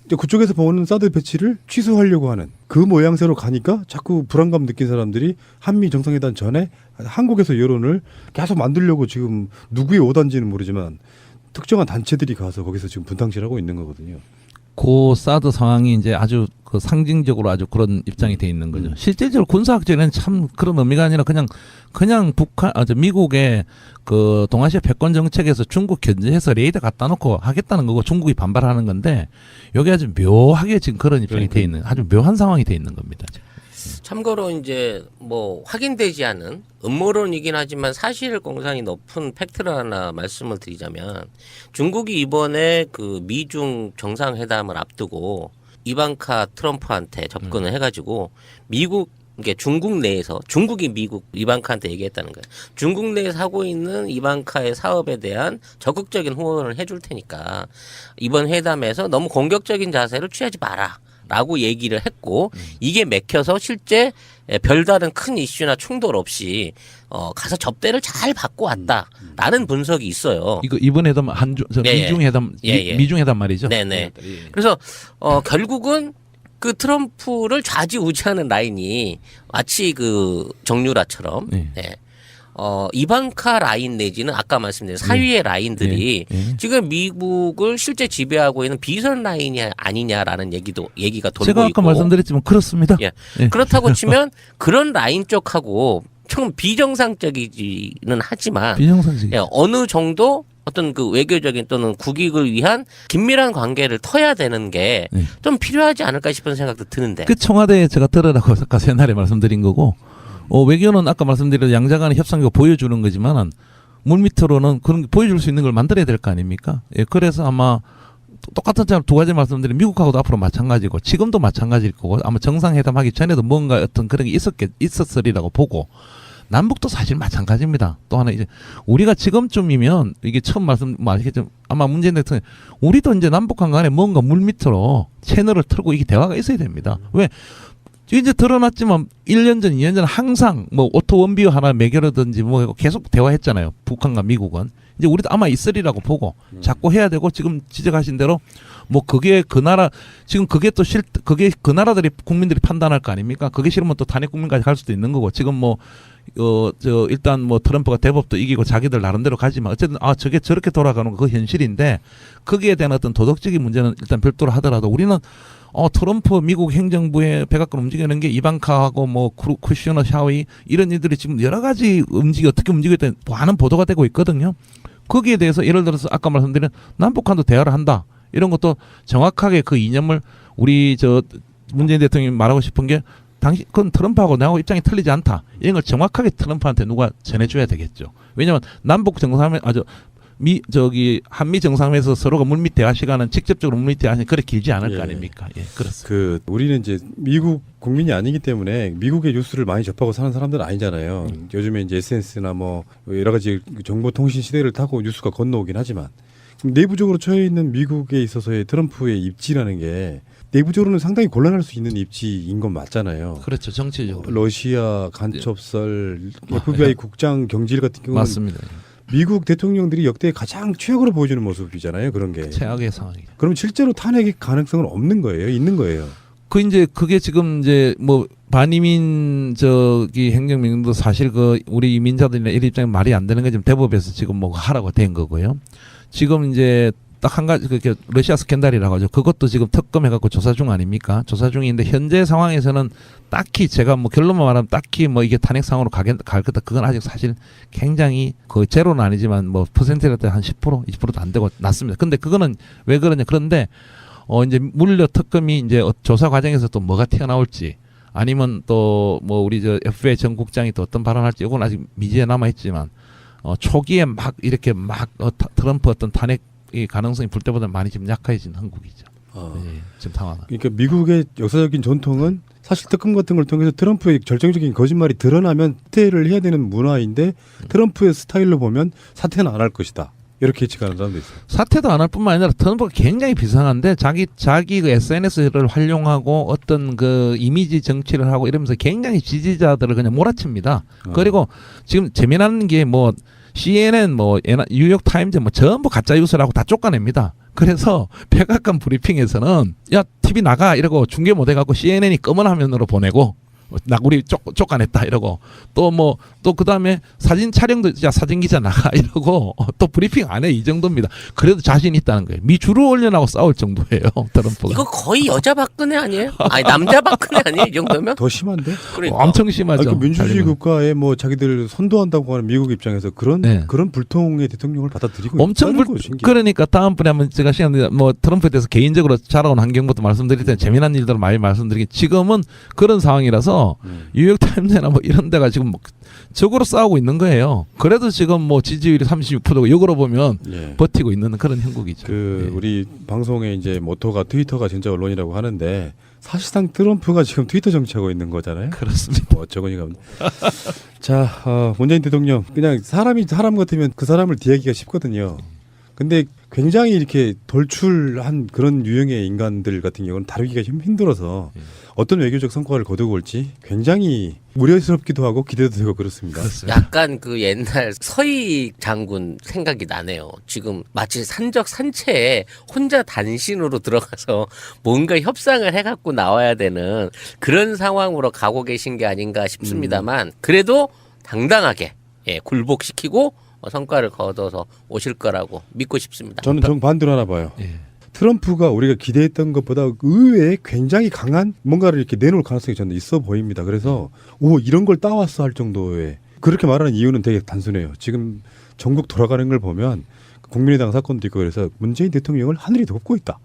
이제 그쪽에서 보는 사드 배치를 취소하려고 하는 그 모양새로 가니까 자꾸 불안감 느낀 사람들이 한미 정상회담 전에 한국에서 여론을 계속 만들려고 지금 누구의 오단지는 모르지만 특정한 단체들이 가서 거기서 지금 분탕질하고 있는 거거든요. 그 사드 상황이 이제 아주 그 상징적으로 아주 그런 입장이 돼 있는 거죠. 실질적으로 군사학적에는 참 그런 의미가 아니라 그냥 북한 미국의 그 동아시아 패권 정책에서 중국 견제해서 레이더 갖다 놓고 하겠다는 거고 중국이 반발하는 건데 여기 아주 묘하게 지금 그런 입장이 돼 있는 아주 묘한 상황이 돼 있는 겁니다. 참고로 이제 뭐 확인되지 않은 음모론이긴 하지만 사실 공산이 높은 팩트를 하나 말씀을 드리자면 중국이 이번에 그 미중 정상회담을 앞두고 이방카 트럼프한테 접근을 해가지고 미국 이게 중국 내에서 중국이 미국 이방카한테 얘기했다는 거예요. 중국 내에서 하고 있는 이방카의 사업에 대한 적극적인 후원을 해줄 테니까 이번 회담에서 너무 공격적인 자세를 취하지 마라. 라고 얘기를 했고 이게 맥혀서 실제 별다른 큰 이슈나 충돌 없이 가서 접대를 잘 받고 왔다라는 분석이 있어요. 이거 이번 회담 미중 회담 미중 회담 말이죠. 네네. 그래서 결국은 그 트럼프를 좌지우지하는 라인이 마치 그 정유라처럼 네. 이방카 라인 내지는 아까 말씀드린 사위의 라인들이 지금 미국을 실제 지배하고 있는 비선 라인이 아니냐라는 얘기가 돌고 제가 아까 있고 말씀드렸지만 그렇습니다. 예. 그렇다고 치면 그런 라인 쪽하고 좀 비정상적이지는 하지만 비정상적이 어느 정도 어떤 그 외교적인 또는 국익을 위한 긴밀한 관계를 터야 되는 게 좀 필요하지 않을까 싶은 생각도 드는데. 그 청와대에 제가 들으라고 아까 옛날에 말씀드린 거고 외교는 아까 말씀드린 양자간의 협상과 보여주는 거지만은 물밑으로는 그런 보여줄 수 있는 걸 만들어야 될 거 아닙니까? 예, 그래서 아마 똑같은 두 가지 말씀드린 미국하고도 앞으로 마찬가지고 지금도 마찬가지일 거고 아마 정상회담하기 전에도 뭔가 어떤 그런 게 있었으리라고 보고 남북도 사실 마찬가지입니다. 또 하나 이제 우리가 지금쯤이면 이게 처음 말씀하시겠지만 아마 문재인 대통령 우리도 이제 남북한 간에 뭔가 물밑으로 채널을 틀고 이게 대화가 있어야 됩니다. 왜 이제 드러났지만 1년 전, 2년 전 항상 뭐 오토 원비어 하나 매겨라든지 뭐 계속 대화했잖아요. 북한과 미국은. 이제 우리도 아마 있으리라고 보고 자꾸 해야 되고 지금 지적하신 대로 뭐 그게 그 나라 지금 그게 또 그게 그 나라들이 국민들이 판단할 거 아닙니까? 그게 싫으면 또 단핵 국민까지 갈 수도 있는 거고 지금 뭐 일단 뭐 트럼프가 대법도 이기고 자기들 나름대로 가지만 어쨌든 저게 저렇게 돌아가는 거 그 현실인데 거기에 대한 어떤 도덕적인 문제는 일단 별도로 하더라도 우리는 트럼프 미국 행정부의 백악관 움직이는 게 이방카하고 뭐 쿠셔너 샤위 이런 이들이 지금 여러 가지 어떻게 움직였다 많은 보도가 되고 있거든요. 거기에 대해서 예를 들어서 아까 말씀드린 남북한도 대화를 한다 이런 것도 정확하게 그 이념을 우리 문재인 대통령이 말하고 싶은 게 그건 트럼프하고 나하고 입장이 틀리지 않다. 이런 걸 정확하게 트럼프한테 누가 전해줘야 되겠죠. 왜냐하면 남북 정상회 한미 정상회에서 서로가 물밑 대화 시간은 직접적으로 물밑 대화 시간이 그렇게 길지 않을 거 아닙니까? 예, 그렇습니다. 우리는 이제 미국 국민이 아니기 때문에 미국의 뉴스를 많이 접하고 사는 사람들은 아니잖아요. 요즘에 이제 SNS나 뭐 여러 가지 정보통신 시대를 타고 뉴스가 건너오긴 하지만 내부적으로 처해 있는 미국에 있어서의 트럼프의 입지라는 게 내부적으로는 상당히 곤란할 수 있는 입지인 건 맞잖아요. 그렇죠. 정치적으로. 러시아 간첩설, FBI 국장 경질 같은 경우는 맞습니다. 미국 대통령들이 역대 가장 최악으로 보여주는 모습이잖아요. 그런 게. 최악의 상황이죠. 그럼 실제로 탄핵의 가능성은 없는 거예요? 있는 거예요? 그게 지금 이제 뭐 반이민 행정명도 사실 우리 이민자들이나 이런 입장에 말이 안 되는 게 지금 대법에서 지금 뭐 하라고 된 거고요. 지금 이제 딱 한 가지 그렇게 러시아 스캔들이라고 하죠. 그것도 지금 특검해갖고 조사 중 아닙니까? 조사 중인데 현재 상황에서는 딱히 제가 뭐 결론만 말하면 딱히 뭐 이게 탄핵 상황으로 갈 거다. 그건 아직 사실 굉장히 거의 제로는 아니지만 뭐 퍼센트라도 한 10%, 20%도 안 되고 낮습니다. 근데 그거는 왜 그러냐? 그런데 이제 물려 특검이 이제 조사 과정에서 또 뭐가 튀어나올지 아니면 또 뭐 우리 FBI 전 국장이 또 어떤 발언할지 이건 아직 미지에 남아 있지만 초기에 막 이렇게 트럼프 어떤 탄핵 이 가능성이 불 때보다 많이 지금 약해진 한국이죠. 네, 지금 상황은. 그러니까 미국의 역사적인 전통은 사실 특검 같은 걸 통해서 트럼프의 결정적인 거짓말이 드러나면 사퇴를 해야 되는 문화인데 트럼프의 스타일로 보면 사퇴는 안 할 것이다. 이렇게 예측하는 사람도 있어요. 사퇴도 안 할 뿐만 아니라 트럼프가 굉장히 비상한데 자기 그 SNS를 활용하고 어떤 그 이미지 정치를 하고 이러면서 굉장히 지지자들을 그냥 몰아칩니다. 그리고 지금 재미난 게 뭐 CNN 뭐 뉴욕 타임즈 뭐 전부 가짜 뉴스라고 다 쫓아냅니다. 그래서 백악관 브리핑에서는 야 TV 나가 이러고 중계 못 해갖고 CNN이 검은 화면으로 보내고 우리 쫓아냈다 이러고 또 그다음에 사진 촬영도 야 사진 기자 나가 이러고 또 브리핑 안 해 이 정도입니다. 그래도 자신 있다는 거예요. 미 주로 언론하고 싸울 정도예요. 트럼프가. 이거 거의 여자 박근혜 아니에요? 아니 남자 박근혜 아니에요? 이 정도면? 더 심한데? 그러니까. 엄청 심하죠. 민주주의 국가에 뭐 자기들 선도한다고 하는 미국 입장에서 그런 불통의 대통령을 받아들이고 엄청 그러니까 다음번에 한번 제가 시간 뭐 트럼프에 대해서 개인적으로 자라온 환경부터 말씀드릴 때 재미난 일들을 많이 말씀드리기 지금은 그런 상황이라서 뉴욕 타임즈나 뭐 이런 데가 지금 뭐 적으로 싸우고 있는 거예요. 그래도 지금 뭐 지지율이 36%고 역으로 보면 버티고 있는 그런 형국이죠. 우리 방송의 이제 모토가 트위터가 진짜 언론이라고 하는데 사실상 트럼프가 지금 트위터 정치하고 있는 거잖아요. 그렇습니다. 어쩌고니가. 자, 문재인 대통령 그냥 사람이 사람 같으면 그 사람을 뒤하기가 쉽거든요. 근데 굉장히 이렇게 돌출한 그런 유형의 인간들 같은 경우는 다루기가 좀 힘들어서 어떤 외교적 성과를 거두고 올지 굉장히 우려스럽기도 하고 기대도 되고 그렇습니다. 약간 그 옛날 서희 장군 생각이 나네요. 지금 마치 산채에 혼자 단신으로 들어가서 뭔가 협상을 해갖고 나와야 되는 그런 상황으로 가고 계신 게 아닌가 싶습니다만 그래도 당당하게 굴복시키고 성과를 거둬서 오실 거라고 믿고 싶습니다. 저는 정반대로 하나 봐요. 트럼프가 우리가 기대했던 것보다 의외에 굉장히 강한 뭔가를 이렇게 내놓을 가능성이 저는 있어 보입니다. 그래서 이런 걸 따왔어 할 정도의 그렇게 말하는 이유는 되게 단순해요. 지금 전국 돌아가는 걸 보면 국민의당 사건도 있고 그래서 문재인 대통령을 하늘이 돕고 있다.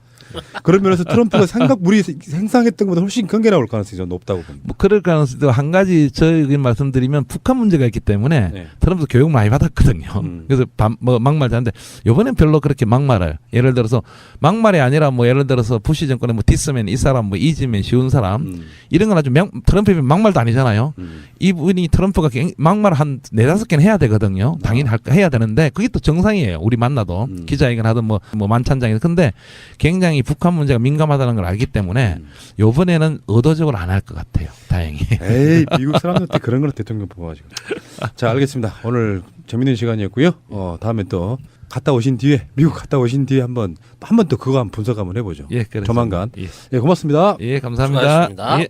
그런 면에서 트럼프가 우리 생각했던 것보다 훨씬 큰 게 나올 가능성이 좀 높다고 봅니다. 뭐 그럴 가능성도 한 가지 저희 말씀드리면 북한 문제가 있기 때문에 네. 트럼프 교육 많이 받았거든요. 그래서 뭐 막말 잘하는데 이번엔 별로 그렇게 막말을 예를 들어서 막말이 아니라 뭐 예를 들어서 부시 정권의 뭐 디스맨 이 사람 뭐 이지맨 쉬운 사람 이런 건 아주 트럼프의 막말도 아니잖아요. 이분이 트럼프가 막말 한 4-5개는 해야 되거든요. 당연히 해야 되는데 그게 또 정상이에요. 우리 만나도 기자회견 하든 뭐 만찬장에서. 근데 굉장히 북한 문제가 민감하다는 걸 알기 때문에 이번에는 의도적으로 안 할 것 같아요. 다행히. 에이 미국 사람들한테 그런 걸 대통령 뽑아가지고. 자 알겠습니다. 오늘 재밌는 시간이었고요. 다음에 또 미국 갔다 오신 뒤에 한번 또 그거 한번 분석 한번 해보죠. 예, 그렇습니다. 조만간. 예. 예, 고맙습니다. 예, 감사합니다. 수고하셨습니다. 예.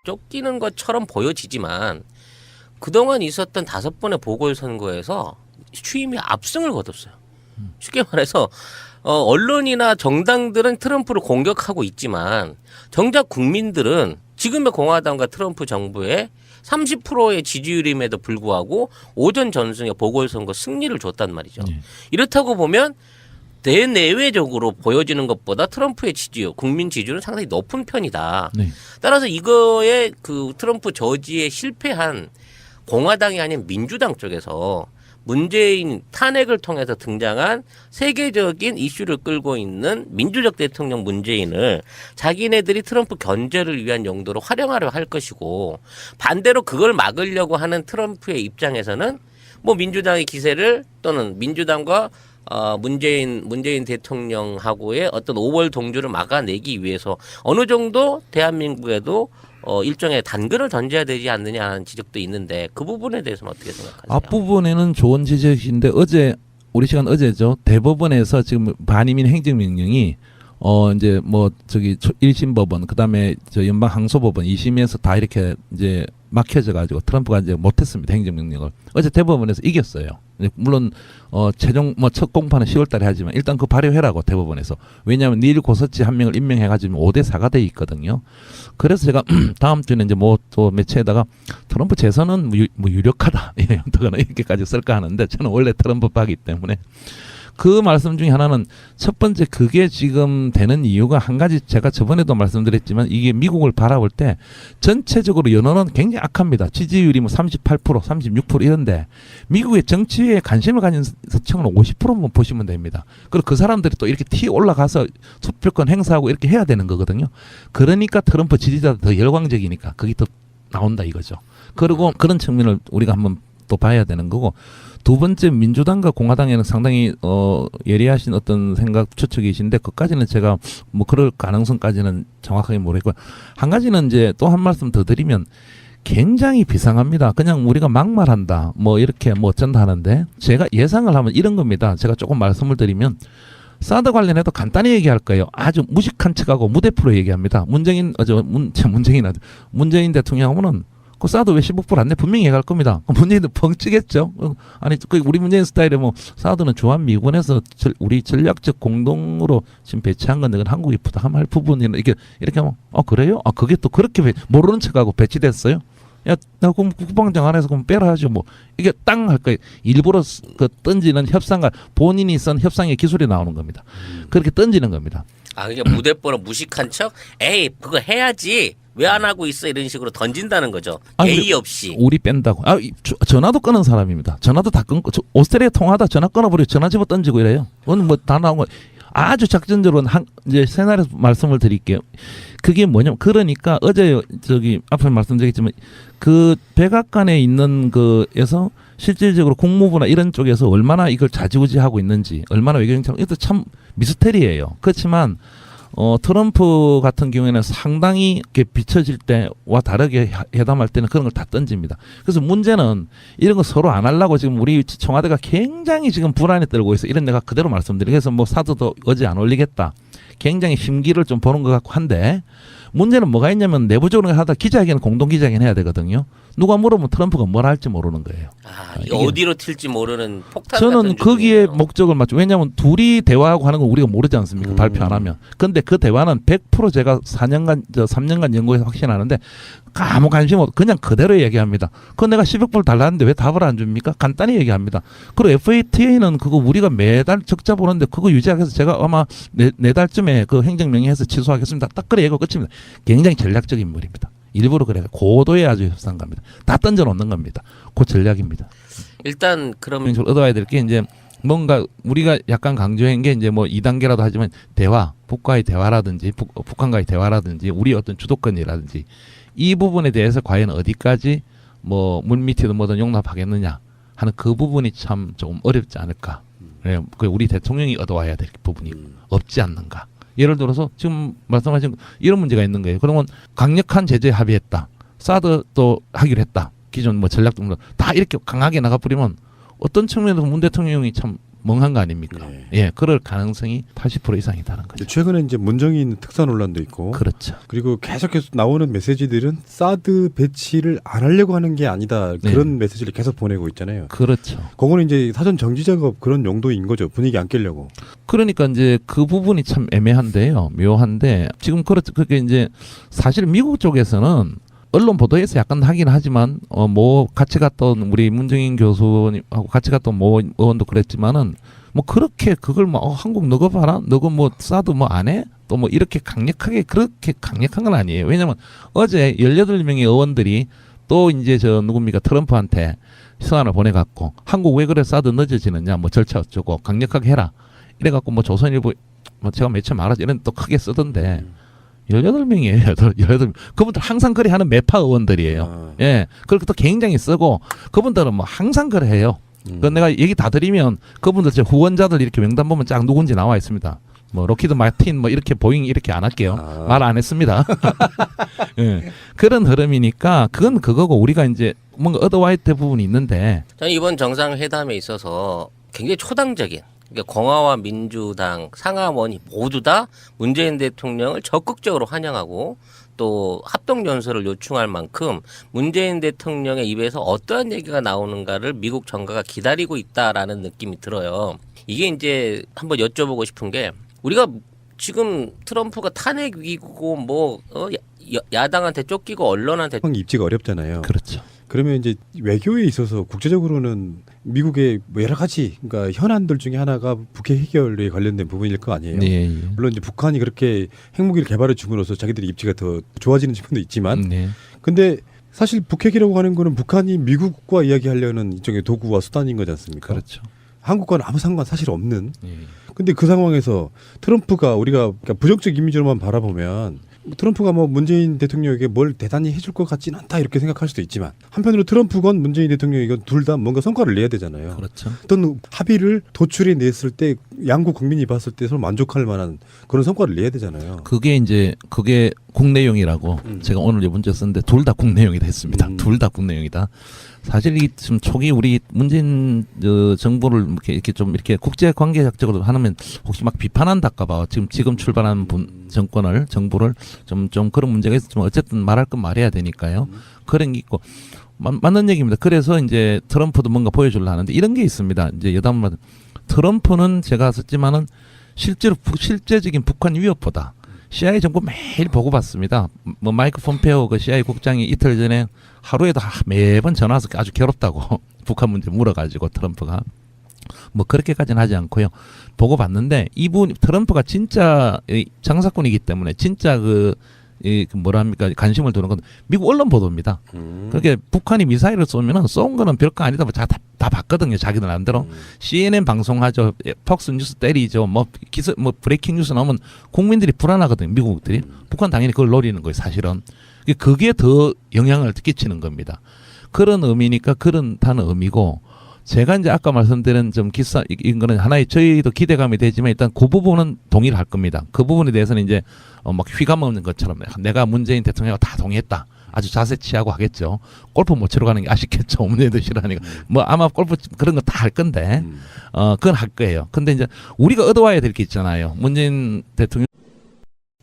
쫓기는 것처럼 보여지지만 그동안 있었던 5번의 보궐선거에서 취임이 압승을 거뒀어요. 쉽게 말해서 언론이나 정당들은 트럼프를 공격하고 있지만 정작 국민들은 지금의 공화당과 트럼프 정부의 30%의 지지율임에도 불구하고 오전 전승의 보궐선거 승리를 줬단 말이죠. 이렇다고 보면 대내외적으로 보여지는 것보다 트럼프의 지지율, 국민 지지율은 상당히 높은 편이다. 네. 따라서 이거에 그 트럼프 저지에 실패한 공화당이 아닌 민주당 쪽에서 문재인 탄핵을 통해서 등장한 세계적인 이슈를 끌고 있는 민주적 대통령 문재인을 자기네들이 트럼프 견제를 위한 용도로 활용하려 할 것이고 반대로 그걸 막으려고 하는 트럼프의 입장에서는 뭐 민주당의 기세를 또는 민주당과 문재인 대통령하고의 어떤 5월 동조를 막아내기 위해서 어느 정도 대한민국에도 일종의 단근을 던져야 되지 않느냐 하는 지적도 있는데 그 부분에 대해서는 어떻게 생각하세요? 앞부분에는 좋은 지적인데 우리 시간 어제죠. 대법원에서 지금 반이민 행정명령이 이제 뭐 저기 1심 법원 그다음에 저 연방 항소법원 2심에서 다 이렇게 이제 막혀져 가지고 트럼프가 이제 못했습니다. 행정명령을. 어제 대법원에서 이겼어요. 물론 최종 뭐 첫 공판은 10월 달에 하지만 일단 그 발효해라고 대법원에서. 왜냐하면 닐 고서치 한 명을 임명해 가지고 5대4가 돼 있거든요. 그래서 제가 다음 주에는 이제 뭐 또 매체에다가 트럼프 재선은 뭐 유력하다 이렇게까지 쓸까 하는데 저는 원래 트럼프 파기 때문에 그 말씀 중에 하나는 첫 번째 그게 지금 되는 이유가 한 가지 제가 저번에도 말씀드렸지만 이게 미국을 바라볼 때 전체적으로 여론은 굉장히 악합니다. 지지율이 뭐 38%, 36% 이런데 미국의 정치에 관심을 가진 서층은 50%만 보시면 됩니다. 그리고 그 사람들이 또 이렇게 튀어 올라가서 투표권 행사하고 이렇게 해야 되는 거거든요. 그러니까 트럼프 지지자도 더 열광적이니까 그게 더 나온다 이거죠. 그리고 그런 측면을 우리가 한번 또 봐야 되는 거고 두 번째 민주당과 공화당에는 상당히 예리하신 어떤 생각 추측이신데 그까지는 제가 뭐 그럴 가능성까지는 정확하게 모르겠고 한 가지는 이제 또 한 말씀 더 드리면 굉장히 비상합니다. 그냥 우리가 막말한다 뭐 이렇게 뭐 어쩐다 하는데 제가 예상을 하면 이런 겁니다. 제가 조금 말씀을 드리면 사드 관련해도 간단히 얘기할 거예요. 아주 무식한 척하고 무대표로 얘기합니다. 문재인 대통령하고는 그 사드 왜 15% 안 내? 분명히 얘기할 겁니다. 문재인도 벙찌겠죠. 아니 우리 문재인 스타일에 뭐 사드는 주한 미군에서 우리 전략적 공동으로 지금 배치한 건데 그건 한국이 부담할 부분이나 이렇게 하면 그래요? 그게 또 그렇게 모르는 척하고 배치됐어요? 야, 나 그럼 국방장 안에서 그럼 빼라 하죠. 뭐 이게 땅 할 거예요. 일부러 그 던지는 협상과 본인이 쓴 협상의 기술이 나오는 겁니다. 그렇게 던지는 겁니다. 그러니까 무대뽀로 무식한 척, 에이 그거 해야지. 왜 안 하고 있어 이런 식으로 던진다는 거죠. 예의 없이. 우리 뺀다고. 전화도 끊은 사람입니다. 전화도 다 끊고 오스트레일리아 통화하다 전화 끊어버리고 전화 집어 던지고 이래요. 오늘 뭐 다 나온 거 아주 작전적으로 이제 세나리오 말씀을 드릴게요. 그게 뭐냐면 그러니까 어제 저기 앞에 말씀드렸지만 그 백악관에 있는 그에서 실질적으로 국무부나 이런 쪽에서 얼마나 이걸 좌지우지하고 있는지 얼마나 외교정책 이것도 참 미스테리예요. 그렇지만 트럼프 같은 경우에는 상당히 이렇게 비춰질 때와 다르게 회담할 때는 그런 걸 다 던집니다. 그래서 문제는 이런 거 서로 안 하려고 지금 우리 청와대가 굉장히 지금 불안에 떨고 있어. 이런 내가 그대로 말씀드리고 그래서 뭐 사드도 어제 안 올리겠다. 굉장히 심기를 좀 보는 것 같고 한데 문제는 뭐가 있냐면 내부적으로 하다 기자회견 공동 기자회견 해야 되거든요. 누가 물어보면 트럼프가 뭘 할지 모르는 거예요. 이게 어디로 튈지 모르는 폭탄 저는 같은 거기에 중이네요. 목적을 맞죠. 왜냐하면 둘이 대화하고 하는 건 우리가 모르지 않습니까? 발표 안 하면. 근데 그 대화는 100% 제가 3년간 연구해서 확신하는데 아무 관심 없 그냥 그대로 얘기합니다. 그거 내가 10억 불 달라는데 왜 답을 안 줍니까? 간단히 얘기합니다. 그리고 FATA는 그거 우리가 매달 적자 보는데 그거 유지하기 위해서 제가 아마 네 달쯤에 그 행정명령해서 취소하겠습니다. 딱 그래 얘기가 끝입니다. 굉장히 전략적인 인물입니다. 일부러 그래요. 고도의 아주 협상 갑니다. 다 던져 놓는 겁니다. 그 전략입니다. 일단 그럼 얻어와야 될 게 이제 뭔가 우리가 약간 강조한 게 이제 뭐 2단계라도 하지만 대화, 북과의 대화라든지 북한과의 대화라든지 우리 어떤 주도권이라든지 이 부분에 대해서 과연 어디까지 뭐 물밑이든 뭐든 용납하겠느냐 하는 그 부분이 참 조금 어렵지 않을까. 그래요. 그 우리 대통령이 얻어와야 될 부분이 없지 않는가. 예를 들어서 지금 말씀하신 이런 문제가 있는 거예요. 그러면 강력한 제재 합의했다. 사드 또 하기로 했다. 기존 뭐 전략 등등 다 이렇게 강하게 나가버리면 어떤 측면에서 문 대통령이 참 멍한 거 아닙니까? 네. 예, 그럴 가능성이 80% 이상이다는 거죠. 최근에 이제 문정인 특사 논란도 있고, 그렇죠. 그리고 계속해서 나오는 메시지들은 사드 배치를 안 하려고 하는 게 아니다 그런 메시지를 계속 보내고 있잖아요. 그렇죠. 그거는 이제 사전 정지 작업 그런 용도인 거죠. 분위기 안 깨려고. 그러니까 이제 그 부분이 참 애매한데요. 묘한데 지금 그렇게 이제 사실 미국 쪽에서는 언론 보도에서 약간 하긴 하지만 뭐 같이 갔던 우리 문정인 교수님하고 같이 갔던 모 의원도 그랬지만은 뭐 그렇게 그걸 뭐 한국 너거 봐라 너거 뭐 사드 뭐 안 해? 또 뭐 이렇게 강력하게 그렇게 강력한 건 아니에요. 왜냐면 어제 18명의 의원들이 또 이제 저 누굽니까 트럼프한테 서한을 보내갖고 한국 왜 그래 사드 늦어지느냐 뭐 절차 어쩌고 강력하게 해라 이래갖고 뭐 조선일보 뭐 제가 며칠 말하지 이런 또 크게 쓰던데 18명이에요. 18명. 그분들 항상 그래 하는 매파 의원들이에요. 예. 그렇게 또 굉장히 쓰고 그분들은 뭐 항상 그래 해요. 그 내가 얘기 다 드리면 그분들 제 후원자들 이렇게 명단 보면 쫙 누군지 나와 있습니다. 뭐 로키드 마틴 뭐 이렇게 보잉 이렇게 안 할게요. 말 안 했습니다. 예. 그런 흐름이니까 그건 그거고 우리가 이제 뭔가 얻어와야 될 부분이 있는데 저는 이번 정상회담에 있어서 굉장히 초당적인 그러니까 공화와 민주당 상하원이 모두 다 문재인 대통령을 적극적으로 환영하고 또 합동연설을 요청할 만큼 문재인 대통령의 입에서 어떠한 얘기가 나오는가를 미국 정가가 기다리고 있다라는 느낌이 들어요. 이게 이제 한번 여쭤보고 싶은 게 우리가 지금 트럼프가 탄핵 위기고 뭐 야당한테 쫓기고 언론한테 입지가 어렵잖아요. 그렇죠. 그러면 이제 외교에 있어서 국제적으로는 미국의 뭐 여러 가지 그러니까 현안들 중에 하나가 북핵 해결에 관련된 부분일 거 아니에요. 네. 물론 이제 북한이 그렇게 핵무기를 개발해 줌으로써 자기들의 입지가 더 좋아지는 측면도 있지만, 네. 근데 사실 북핵이라고 하는 거는 북한이 미국과 이야기하려는 일종의 도구와 수단인 거지 않습니까? 그렇죠. 한국과는 아무 상관 사실 없는. 네. 근데 그 상황에서 트럼프가 우리가 그러니까 부정적 이미지로만 바라보면 트럼프가 뭐 문재인 대통령에게 뭘 대단히 해줄 것 같지는 않다 이렇게 생각할 수도 있지만 한편으로 트럼프건 문재인 대통령이건 둘 다 뭔가 성과를 내야 되잖아요. 그렇죠. 어떤 합의를 도출해 냈을 때 양국 국민이 봤을 때 서로 만족할 만한 그런 성과를 내야 되잖아요. 그게 국내용이라고 제가 오늘 문제 썼는데 둘 다 국내용이 됐습니다. 둘 다 국내용이다. 사실 이 지금 초기 우리 문재인 정부를 이렇게 좀 이렇게 국제 관계적으로 하면 혹시 막 비판한다까봐 지금 출발한 정부를 좀 그런 문제가 있었지만 어쨌든 말할 건 말해야 되니까요. 그런 게 있고 맞는 얘기입니다. 그래서 이제 트럼프도 뭔가 보여주려 하는데 이런 게 있습니다. 이제 여담마다 트럼프는 제가 썼지만은 실제적인 북한 위협보다 CIA 정보 매일 보고 봤습니다. 뭐 마이크 폼페오 그 CIA 국장이 이틀 전에 하루에도 매번 전화 와서 아주 괴롭다고 북한 문제 물어가지고 트럼프가 뭐 그렇게까지는 하지 않고요. 보고 봤는데 트럼프가 진짜 장사꾼이기 때문에 진짜 뭐랍니까 관심을 두는 건 미국 언론 보도입니다. 그렇게 북한이 미사일을 쏘면은 쏜 거는 별거 아니다. 다 봤거든요. 자기들 나름대로. CNN 방송하죠. 폭스 뉴스 때리죠. 뭐 브레이킹 뉴스 나오면 국민들이 불안하거든요. 미국들이. 북한 당연히 그걸 노리는 거예요. 사실은. 그게 더 영향을 끼치는 겁니다. 그런 의미니까 그런다는 의미고 제가 이제 아까 말씀드린 좀 이런 거는 하나의 저희도 기대감이 되지만 일단 그 부분은 동의를 할 겁니다. 그 부분에 대해서는 이제 막 휘감 없는 것처럼 내가 문재인 대통령과 다 동의했다. 아주 자세 취하고 하겠죠. 골프 못 치러 가는 게 아쉽겠죠. 문재인도 싫어하니까. 뭐 아마 골프 그런 거 다 할 건데 그건 할 거예요. 근데 이제 우리가 얻어와야 될 게 있잖아요. 문재인 대통령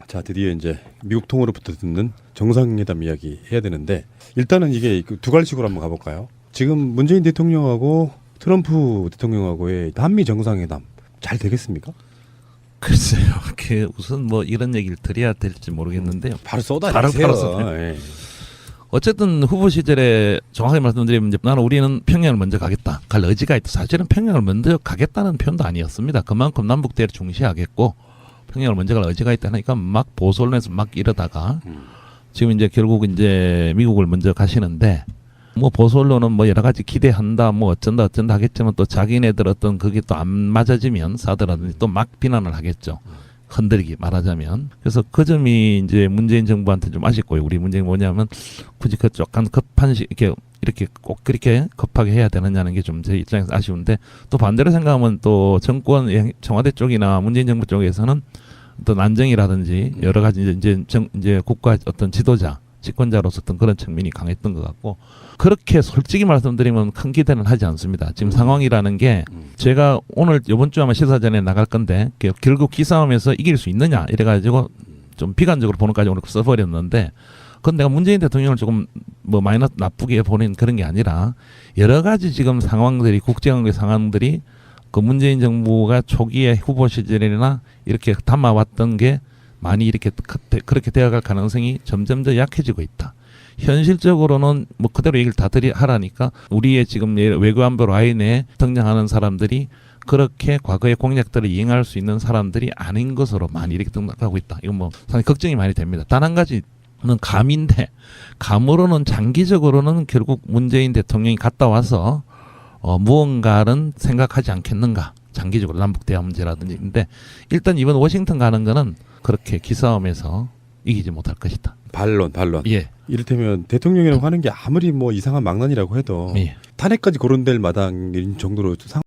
자, 드디어 이제 미국 통으로부터 듣는 정상회담 이야기 해야 되는데 일단은 이게 그 두 갈식으로 한번 가볼까요? 지금 문재인 대통령하고 트럼프 대통령하고의 한미 정상회담 잘 되겠습니까? 글쎄요. 그 우선 뭐 이런 얘기를 드려야 될지 모르겠는데요. 바로 쏟아내세요. 바로 쏟아내세요. 예. 어쨌든 후보 시절에 정확하게 말씀드리면 이제 나는 우리는 평양을 먼저 가겠다. 갈 의지가 있다. 사실은 평양을 먼저 가겠다는 표현도 아니었습니다. 그만큼 남북 대를 중시하겠고 평양을 먼저 갈 의지가 있다 하니까 막 보수 언론에서 막 이러다가 지금 이제 결국 이제 미국을 먼저 가시는데 뭐 보수 언론은 뭐 여러 가지 기대한다 뭐 어쩐다 하겠지만 또 자기네들 어떤 그게 또 안 맞아지면 사드라든지 또 막 비난을 하겠죠. 흔들기 말하자면. 그래서 그 점이 이제 문재인 정부한테 좀 아쉽고요. 우리 문제가 뭐냐면 굳이 그 약간 급한 이렇게 꼭 그렇게 급하게 해야 되느냐는 게 좀 제 입장에서 아쉬운데 또 반대로 생각하면 또 정권 청와대 쪽이나 문재인 정부 쪽에서는 어떤 안정이라든지 여러 가지 이제 국가 어떤 지도자 집권자로서 어떤 그런 측면이 강했던 것 같고 그렇게 솔직히 말씀드리면 큰 기대는 하지 않습니다. 지금 상황이라는 게 제가 오늘 이번 주 아마 시사전에 나갈 건데 결국 기싸움에서 이길 수 있느냐 이래가지고 좀 비관적으로 보는까지 오늘 써버렸는데 그건 내가 문재인 대통령을 조금 뭐 마이너스 나쁘게 보는 그런 게 아니라 여러 가지 지금 상황들이 국제관계 상황들이 그 문재인 정부가 초기에 후보 시절이나 이렇게 담아왔던 게 많이 이렇게 그렇게 되어갈 가능성이 점점 더 약해지고 있다. 현실적으로는 뭐 그대로 얘기를 다 하라니까 우리의 지금 외교안보 라인에 등장하는 사람들이 그렇게 과거의 공약들을 이행할 수 있는 사람들이 아닌 것으로 많이 이렇게 등장하고 있다. 이건 뭐 상당히 걱정이 많이 됩니다. 단 한 가지는 감인데 감으로는 장기적으로는 결국 문재인 대통령이 갔다 와서 무언가는 생각하지 않겠는가. 장기적으로 남북 대화 문제라든지. 근데 일단 이번 워싱턴 가는 거는 그렇게 기싸움에서 이기지 못할 것이다. 반론. 예. 이를테면 대통령이라고 하는 게 아무리 뭐 이상한 망난이라고 해도 예. 탄핵까지 거론될 마당인 정도로